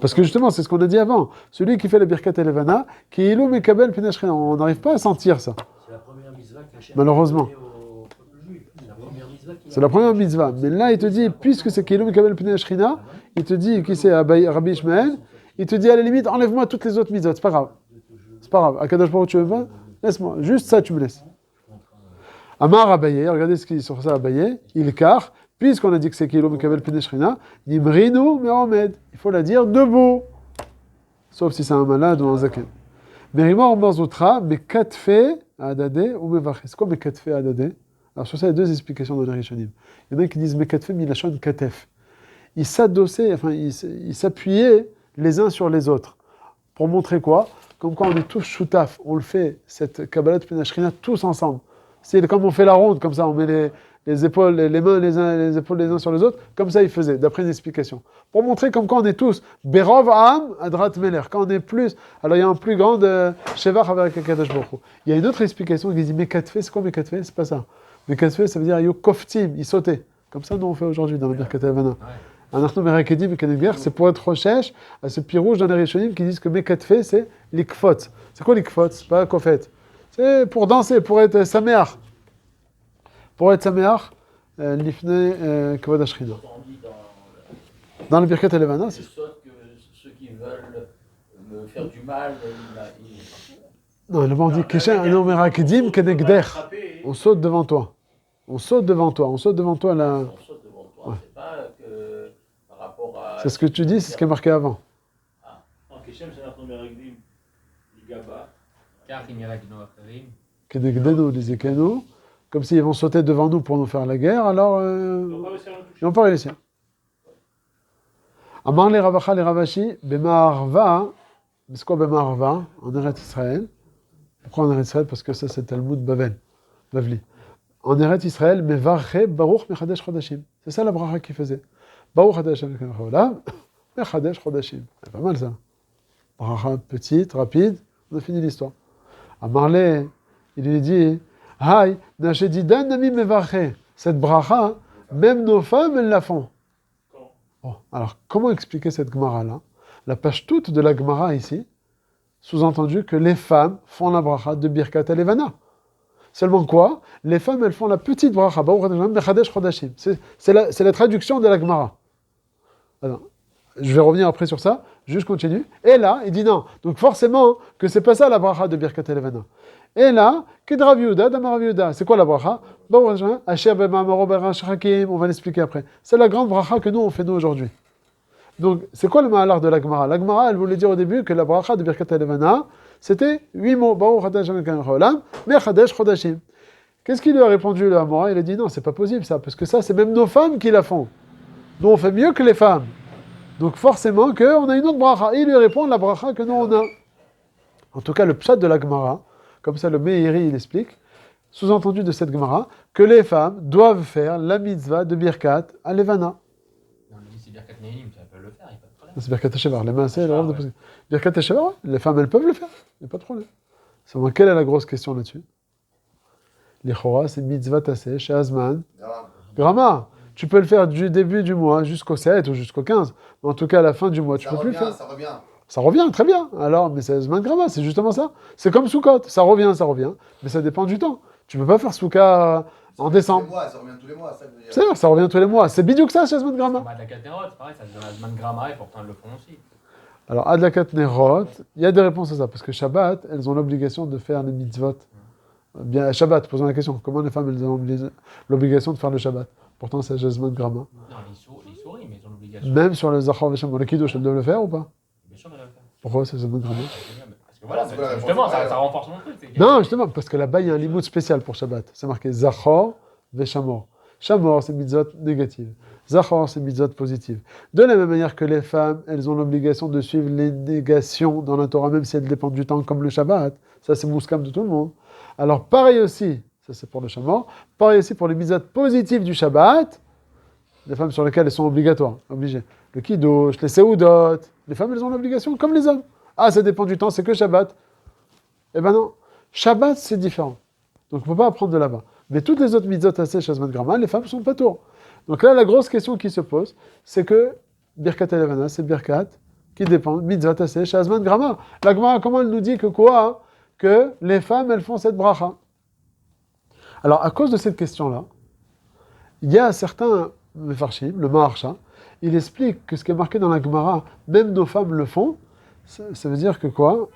Parce que justement, c'est ce qu'on a dit avant. Celui qui fait la birkat à Levana, qui est ilou mekabel pnei Ashchina. On n'arrive pas à sentir ça. C'est la première mitzvah qu'Hachem Malheureusement. a donnée au peuple juif. C'est la première mitzvah qu'il a C'est la première donnée. mitzvah. Mais là, il te dit, puisque c'est Kilou Mekabel Pnei Ashchina, il te dit, qui c'est Rabbi Ishmael, il te dit, à la limite, enlève-moi toutes les autres mitzvot, c'est pas grave. C'est pas grave. Akadosh Baruch Hu, tu veux pas? Laisse-moi. Juste ça, tu me laisses. Amar Abaye, regardez ce qu'il dit sur ça, Abaye, il car, puisqu'on a dit que c'est Kilou Mekabel Pnei Ashchina, Nimrinu Me'omed. Il faut la dire debout. Sauf si c'est un malade ou un zaken. Merimor Marzoutra, Mekatfe Adade ou Mevache. C'est quoi Mekatfe Adade? Alors sur ça, il y a deux explications dans les Rishonim. Il y en a qui disent Mekatfe Milachon Katef. Ils s'adossaient, enfin ils s'appuyaient les uns sur les autres. Pour montrer quoi? Comme quoi on est tous shoutaf, on le fait, cette Kabbalat Pnei Ashchina, tous ensemble. C'est comme on fait la ronde, comme ça, on met les épaules, les mains, les épaules les uns sur les autres, comme ça ils faisaient, d'après une explication. Pour montrer comme quoi on est tous, Berov Am, Adrat Meler, quand on est plus, alors il y a un plus grand Shevach avec Akadosh Baruch Hu. Il y a une autre explication qui dit Mekatfe, c'est quoi Mekatfe? C'est pas ça. Mekatfe, ça veut dire Yo Koftim, il sautait. Comme ça, nous on fait aujourd'hui dans la Birkat Havana. Anachnu Merakedim Mekenegder, c'est pour être recherche à ce pied rouge dans les Rishonim qui disent que Mekatfe, c'est l'ikfot. C'est quoi l'ikfot? C'est pas kofet. C'est pour danser, pour être sameach. Pour être sameach, l'ifne kvod ashchina. On dit Dans le Birkat Levana, je c'est saute que ceux qui veulent me faire du mal, non, le on dit Keshen Anom Merakedim Kenegder. On saute devant toi. On saute devant toi. On saute devant toi là. on saute devant toi. Ouais. C'est pas que par rapport à... C'est ce que tu dis, c'est ce qui est marqué avant. En Keshem, c'est notre Meragdim, Gaba. Car il y a Gno Acherim. Kenegdenu Lizekenu. Comme s'ils vont sauter devant nous pour nous faire la guerre, alors. Ils n'ont pas réussi à nous toucher. Ils n'ont pas réussi. Amar les Ravacha les Ravashi, Bemaarva, c'est quoi Bemaarva? En Eretz Israël. Pourquoi en Eretz Israël? Parce que ça c'est Talmud Bavel, Bavli. En Eretz Israël, Mevarche Baruch Mechadesh Chodashim. C'est ça la bracha qu'il faisait. Baruch Hadesh Olam, Mechadesh Chodashim. C'est pas mal ça. Bracha petite, rapide, on a fini l'histoire. Amar les, il lui dit, Hay, Nachedidan Nami Mevarche. Cette bracha, même nos femmes, elles la font. Bon, alors, comment expliquer cette Gemara-là? La page toute de la Gemara ici, sous-entendu que les femmes font la bracha de Birkat Levana. Seulement quoi? Les femmes, elles font la petite bracha. C'est la traduction de la Gemara. Alors, je vais revenir après sur ça, juste continue. Et là, il dit non. Donc forcément, que c'est pas ça la bracha de Birkat Levana. Et là, Kedra Viuda, Damar Viuda. C'est quoi la bracha? Asher Bemamaro Berash Hakim. On va l'expliquer après. C'est la grande bracha que nous, on fait nous aujourd'hui. Donc, c'est quoi le ma'alar de la Gemara? La Gemara, elle voulait dire au début que la bracha de Birkat Elevana, c'était 8 mots. Baruch Hadash Hamelkan Cholam, Mechadesh Chodashim. Qu'est-ce qu'il lui a répondu, le Hamora? Il a dit non, c'est pas possible ça, parce que ça, c'est même nos femmes qui la font. Nous, on fait mieux que les femmes. Donc, forcément, qu'on a une autre bracha. Et il lui répond la bracha que nous, on a. En tout cas, le pshat de la Gemara, comme ça, le Meiri, il explique, sous-entendu de cette Gemara, que les femmes doivent faire la mitzvah de Birkat à Levana. On dit c'est Birkat Nehilim, ça peut le faire, il n'y a pas de problème. C'est Birkat Shevar, les mains, c'est le rôle de Birkat Shevar, ouais, les femmes, elles peuvent le faire, il n'y a pas de problème. Seulement, quelle est la grosse question là-dessus? Les Chora, c'est mitzvah tassé, chez Azman. Grama, tu peux le faire du début du mois jusqu'au 7 ou jusqu'au 15, mais en tout cas, à la fin du mois, tu peux plus le faire. Ça revient. Ça revient, très bien. Alors, mais c'est Azman Grama, c'est justement ça. C'est comme Sukkot, ça revient, mais ça dépend du temps. Tu ne peux pas faire Souka en décembre. Ça revient tous les mois, ça veut dire. C'est vrai, ça revient tous les mois. C'est bidou que ça, chez Azman Grama. Bah, de la Katerot, c'est pareil, ça se donne Azman Grama et pourtant elles le font aussi. Alors, Adlakat Nerot, il y a des réponses à ça, parce que Shabbat, elles ont l'obligation de faire les mitzvot. Bien, Shabbat, posons la question, comment les femmes, elles ont l'obligation de faire le Shabbat? Pourtant, c'est Azman Grama. Non, les souris, mais ils ont l'obligation. Même sur le Zachor Vesham, le Kiddush, elles doivent le faire ou pas? Bien sûr, elles le faire. Pourquoi c'est Azman Grama? Parce que voilà, justement, ça renforce mon truc. Non, justement, parce que là-bas, il y a un limite spécial pour Shabbat. C'est marqué Zachor Veshamor. Shamor, c'est mitzvot négative. Zachor, c'est mitzvot positive. De la même manière que les femmes, elles ont l'obligation de suivre les négations dans la Torah, même si elles dépendent du temps, comme le Shabbat. Ça, c'est mouskam de tout le monde. Alors, pareil aussi, ça c'est pour le Shamor, pareil aussi pour les mitzvot positives du Shabbat, les femmes sur lesquelles elles sont obligatoires, obligées. Le Kiddush, les Seudot, les femmes, elles ont l'obligation, comme les hommes. Ah, ça dépend du temps, c'est que Shabbat. Eh ben non, Shabbat, c'est différent. Donc, on ne peut pas apprendre de là-bas. Mais toutes les autres mitzvot assez chez Azman Grama, les femmes sont pas tours. Donc là, la grosse question qui se pose, c'est que Birkat Elevana, c'est Birkat qui dépend, mitzvot assez chez Azman Grama. La Gemara, comment elle nous dit que quoi hein? Que les femmes, elles font cette bracha. Alors, à cause de cette question-là, il y a certains Mefarshim, le Maharsha, il explique que ce qui est marqué dans la Gemara, même nos femmes le font, ça veut dire que quoi?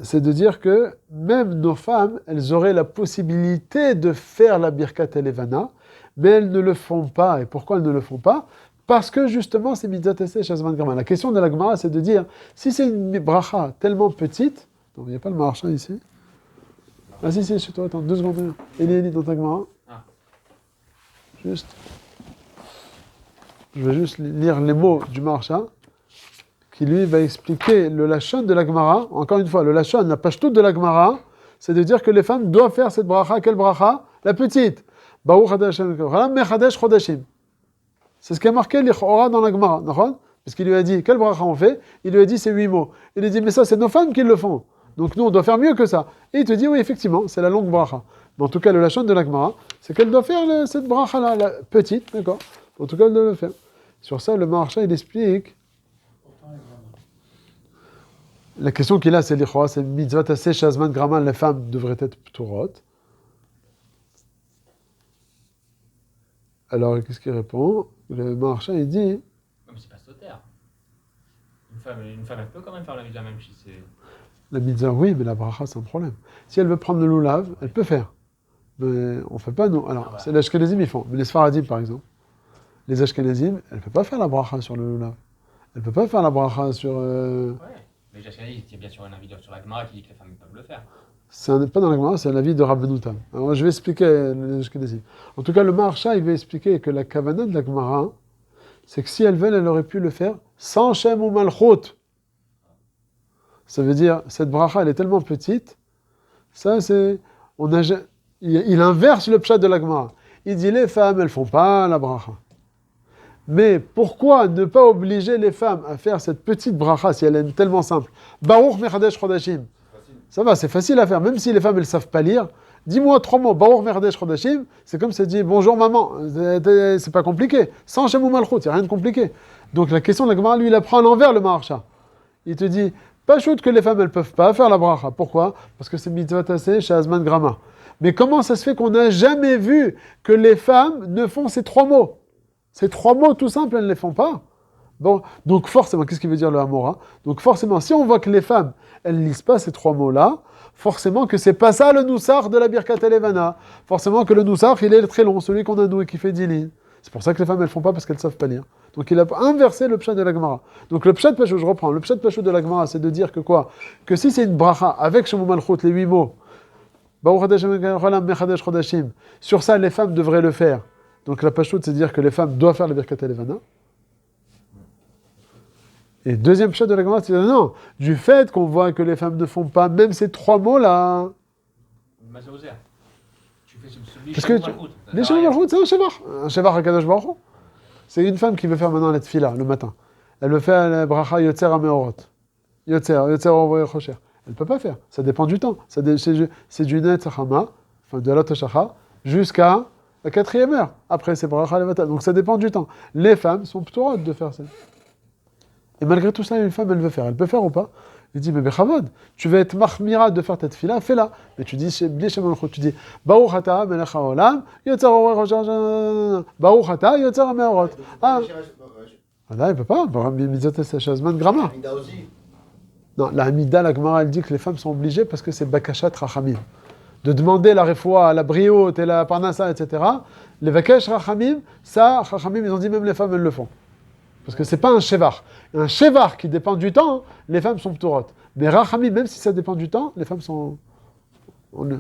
C'est de dire que même nos femmes, elles auraient la possibilité de faire la Birkat Elevana, mais elles ne le font pas. Et pourquoi elles ne le font pas? Parce que justement, c'est mitzvot essay chez Azman Grama. La question de la Gemara, c'est de dire, si c'est une bracha tellement petite, non, il n'y a pas le Maharsha ici. Ah si, chez toi, attends, 2 secondes. Eli, dans ta Gemara. Juste. Je vais juste lire les mots du Maharsha, qui lui va expliquer le lachon de la Gemara. Encore une fois, le lachon, la page toute de la Gemara, c'est de dire que les femmes doivent faire cette bracha. Quelle bracha? La petite. Baruch Hashem Mechadesh Chodashim. C'est ce qui est marqué l'Ichora dans la Gemara. Parce qu'il lui a dit, quelle bracha on fait? Il lui a dit, c'est 8 mots. Il lui a dit, mais ça, c'est nos femmes qui le font. Donc nous, on doit faire mieux que ça. Et il te dit, oui, effectivement, c'est la longue bracha. Mais en tout cas, le lachon de la Gemara, c'est qu'elle doit faire cette bracha-là, la petite, d'accord? En tout cas, elle doit le faire. Sur ça, le Maharsha, il explique. La question qu'il a, c'est l'Ichora, c'est mitzvot assez shazman grama, les femmes devraient être pturot. Alors, qu'est-ce qu'il répond? Le Maharsha, il dit. Même si c'est pas sauterre. Une femme, elle peut quand même faire la mitzvah, même si c'est. La mitzvah, oui, mais la bracha, c'est un problème. Si elle veut prendre le loulav, elle peut faire. Mais on ne fait pas, nous. Alors, c'est les Ashkenazim, ils font. Mais les Sfaradim, par exemple, les Ashkenazim, elle ne peut pas faire la bracha sur le loulav. Elle ne peut pas faire la bracha sur. Ouais. Mais les Ashkenazim, il y a bien sûr un avis sur la Gemara qui dit que les femmes peuvent le faire. C'est pas dans la Gemara, c'est l'avis de Rabbeinu Tam. Alors, je vais expliquer les Ashkenazim. En tout cas, le Maharsha, il va expliquer que la kavana de la Gemara, c'est que si elle veut, elle aurait pu le faire sans Shem ou Malchut. Ça veut dire, cette bracha, elle est tellement petite, ça c'est... Il inverse le pshat de la Gemara. Il dit, les femmes, elles font pas la bracha. Mais pourquoi ne pas obliger les femmes à faire cette petite bracha si elle est tellement simple? Baruch Mechadesh Chodashim. Ça va, c'est facile à faire. Même si les femmes, elles savent pas lire, dis-moi 3 mots. Baruch Mechadesh Chodashim, c'est comme ça dit, bonjour maman. C'est pas compliqué. Sans Shem ou Malchut, il n'y a rien de compliqué. Donc la question de la Gemara, lui, il apprend à l'envers le Maharsha. Il te dit, pas chouette que les femmes, elles peuvent pas faire la bracha. Pourquoi? Parce que c'est mitzvot assez chez Azman Grama. Mais comment ça se fait qu'on n'a jamais vu que les femmes ne font ces 3 mots? Ces 3 mots tout simples, elles ne les font pas. Bon, donc forcément, qu'est-ce qu'il veut dire le Hamora? Donc forcément, si on voit que les femmes, elles ne lisent pas ces 3 mots-là, forcément que c'est pas ça le Noussar de la Birkat Elevana. Forcément que le Noussar, il est très long, celui qu'on a nous et qui fait 10 lignes. C'est pour ça que les femmes, elles font pas parce qu'elles savent pas lire. Donc il a inversé le pshat de la Gemara. Donc le pshat pashut, je reprends, le pshat pashut de la Gemara, c'est de dire que quoi? Que si c'est une bracha avec Shemu Malchut, les 8 mots, sur ça, les femmes devraient le faire. Donc la pashut, c'est dire que les femmes doivent faire la Birkat Elevana. Et deuxième pshat de la Gemara, c'est non, du fait qu'on voit que les femmes ne font pas même ces 3 mots-là. Tu fais celui Parce que les Shemu Malchut, c'est un shevar. Un shevar à Kadosh Baruch Hu. C'est une femme qui veut faire maintenant la tfila le matin. Elle veut faire la bracha yotzer ha-meorot. Yotzer ha-meorot chosher. Elle ne peut pas faire. Ça dépend du temps. C'est du net hama, enfin de la toshacha, jusqu'à la 4e heure. Après, c'est bracha levata. Donc ça dépend du temps. Les femmes sont plutôt de faire ça. Et malgré tout ça, une femme, elle veut faire. Elle peut faire ou pas? Il dit, mais bechavod, tu veux être mahmira de faire ta tfila, fais-la. Mais tu dis, tu dis, Baruch ata melech haolam, yotzer Baruch ata yotzer ha-meorot. Ah, là, il peut pas. Mitzvot shazman grama. Non, la Hamida, la Gemara, elle dit que les femmes sont obligées parce que c'est Bakashat Rachamim. De demander la refoua, la briote et la parnassa, etc. Les Bakash Rachamim, ça, Rachamim, ils ont dit même les femmes, elles le font. Parce que c'est pas un shevar. Un shevar qui dépend du temps, les femmes sont ptorotes. Mais Rachamim, même si ça dépend du temps, les femmes sont... Ouais.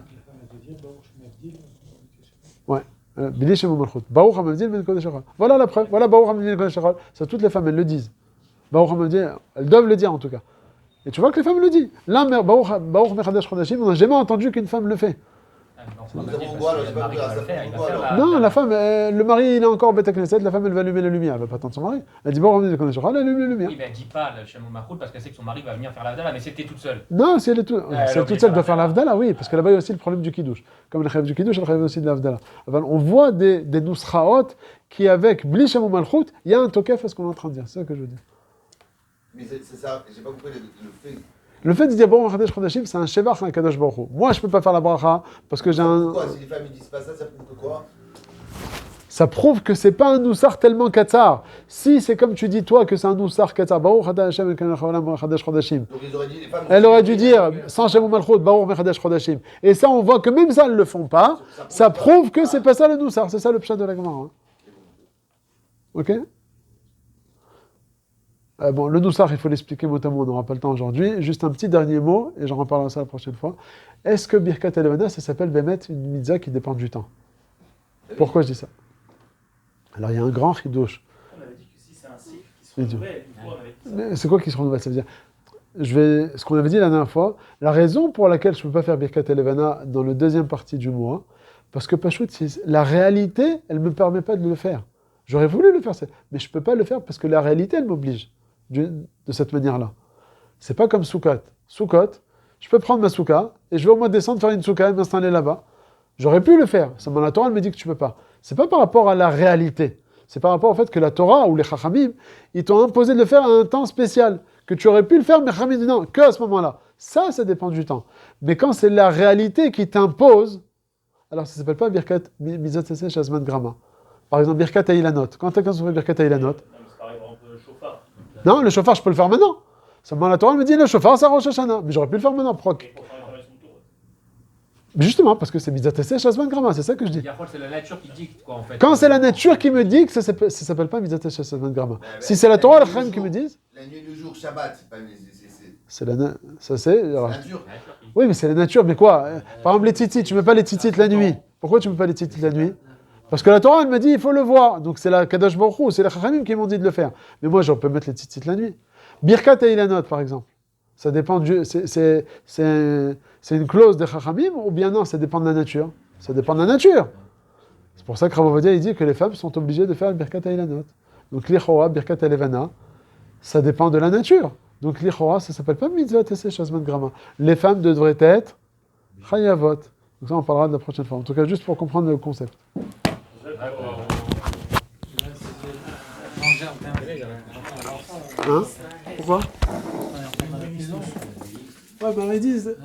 Bili Shemu Malchut. Baruch HaMavdil Ben Kodesh HaChol. Voilà la preuve. Voilà Baruch HaMavdil Ben Kodesh HaChol. Ça, toutes les femmes, elles le disent. Baruch HaMavdil, elles doivent le dire en tout cas. Et tu vois que les femmes le disent. Là, Baruch Mechadesh Chodashim, on n'a jamais entendu qu'une femme le fait. Non, la femme, le mari, il est encore bêta knesset, la femme, elle va allumer la lumière. Elle va pas attendre son mari. Elle dit, bon, elle allume la lumière. Oui, mais elle dit pas le Shemu Malchut parce qu'elle sait que son mari va venir faire l'Avdala, mais c'était toute seule. Non, si elle est toute seule, elle doit faire l'Avdala, oui, parce que là-bas, il y a aussi le problème du Kiddush. Comme le chayv du Kiddush, le chayv aussi de l'Avdala. On voit des Nusraot qui, avec Bli Shemu Malchut, il y a un tokef à ce qu'on est en train de dire. C'est ça que je veux dire. Mais c'est ça, j'ai pas compris le fait. Le fait de dire bon, c'est un shevar, c'est un kadosh baruch Hu. Moi, je peux pas faire la bracha parce que j'ai un. Pourquoi? Si les femmes ne disent pas ça, ça prouve que quoi? Ça prouve que c'est pas un noussar tellement katsar. Si c'est comme tu dis toi que c'est un noussar katsar, baruch hada Hashem elkeinu haolam mechadesh chodashim. Donc ils auraient dit les femmes. Elle aurait dû dire sans Shemu Malchut, baruch mechadesh chodashim. Et ça, on voit que même ça, elles le font pas. Ça prouve que c'est pas ça le noussar. C'est ça le pshat de la Gemara. Ok? Bon, le Noussar, il faut l'expliquer mot à mot, on n'aura pas le temps aujourd'hui. Juste un petit dernier mot, et j'en reparlerai ça la prochaine fois. Est-ce que Birkat Elevana, ça s'appelle Bémet, une mitzvah qui dépend du temps? Pourquoi je dis ça? Alors, il y a un grand chidouche. On avait dit que si c'est un cycle qui se renouvelle, mais c'est quoi qui se renouvelle? Ça veut dire, ce qu'on avait dit la dernière fois, la raison pour laquelle je ne peux pas faire Birkat Elevana dans la deuxième partie du mois, parce que Pachout, la réalité, elle ne me permet pas de le faire. J'aurais voulu le faire, mais je ne peux pas le faire parce que la réalité, elle m'oblige. De cette manière-là. C'est pas comme Sukkot. Sukkot, je peux prendre ma souka et je vais au mois de décembre faire une souka et m'installer là-bas. J'aurais pu le faire. Ça, la Torah, elle me dit que tu peux pas. C'est pas par rapport à la réalité. C'est par rapport au fait que la Torah ou les Chachamim, ils t'ont imposé de le faire à un temps spécial. Que tu aurais pu le faire, mais Chachamim dit non, que à ce moment-là. Ça dépend du temps. Mais quand c'est la réalité qui t'impose, alors ça s'appelle pas Birkat Mizat Seseh Shazman Grama. Par exemple, Birkat Ailanot. Quand est-ce qu'on fait Birkat Ailanot? Non, le chauffard, je peux le faire maintenant. Seulement la Torah me dit, le chauffard, c'est Rosh Hashanah. Mais j'aurais pu le faire maintenant. Mais justement, parce que c'est Mizat Seseh Shazman Grama, c'est ça que je dis. C'est la nature qui dicte, quoi, en fait. Quand c'est la nature qui me dit que ça s'appelle pas Mizat Seseh Shazman Grama. Si c'est la Torah, le Chachamim qui me disent... La nuit et le jour, Shabbat, c'est pas... C'est la ça c'est... la nature. Oui, mais c'est la nature, mais quoi? Par exemple, les tzitzit, tu mets pas les tzitzit la nuit. Pourquoi tu mets pas les tzitzit la nuit? Parce que la Torah, elle m'a dit, il faut le voir. Donc c'est la Kadosh Baruch Hu, c'est les Chachamim qui m'ont dit de le faire. Mais moi, je peux mettre les tzitzit la nuit. Birkat et Ilanot, par exemple. Ça dépend c'est une clause des Chachamim ou bien non, ça dépend de la nature. Ça dépend de la nature. C'est pour ça que Rav Ovadia, il dit que les femmes sont obligées de faire le Birkat et Ilanot. Donc l'Ichora, Birkat et Levana, ça dépend de la nature. Donc l'Ichora, ça s'appelle pas Mitzvot Seseh Shazman Grama. Les femmes devraient être Chayavot. Donc ça, on parlera de la prochaine fois. En tout cas, juste pour comprendre le concept. Hein? Pourquoi? Ouais, ben ils disent,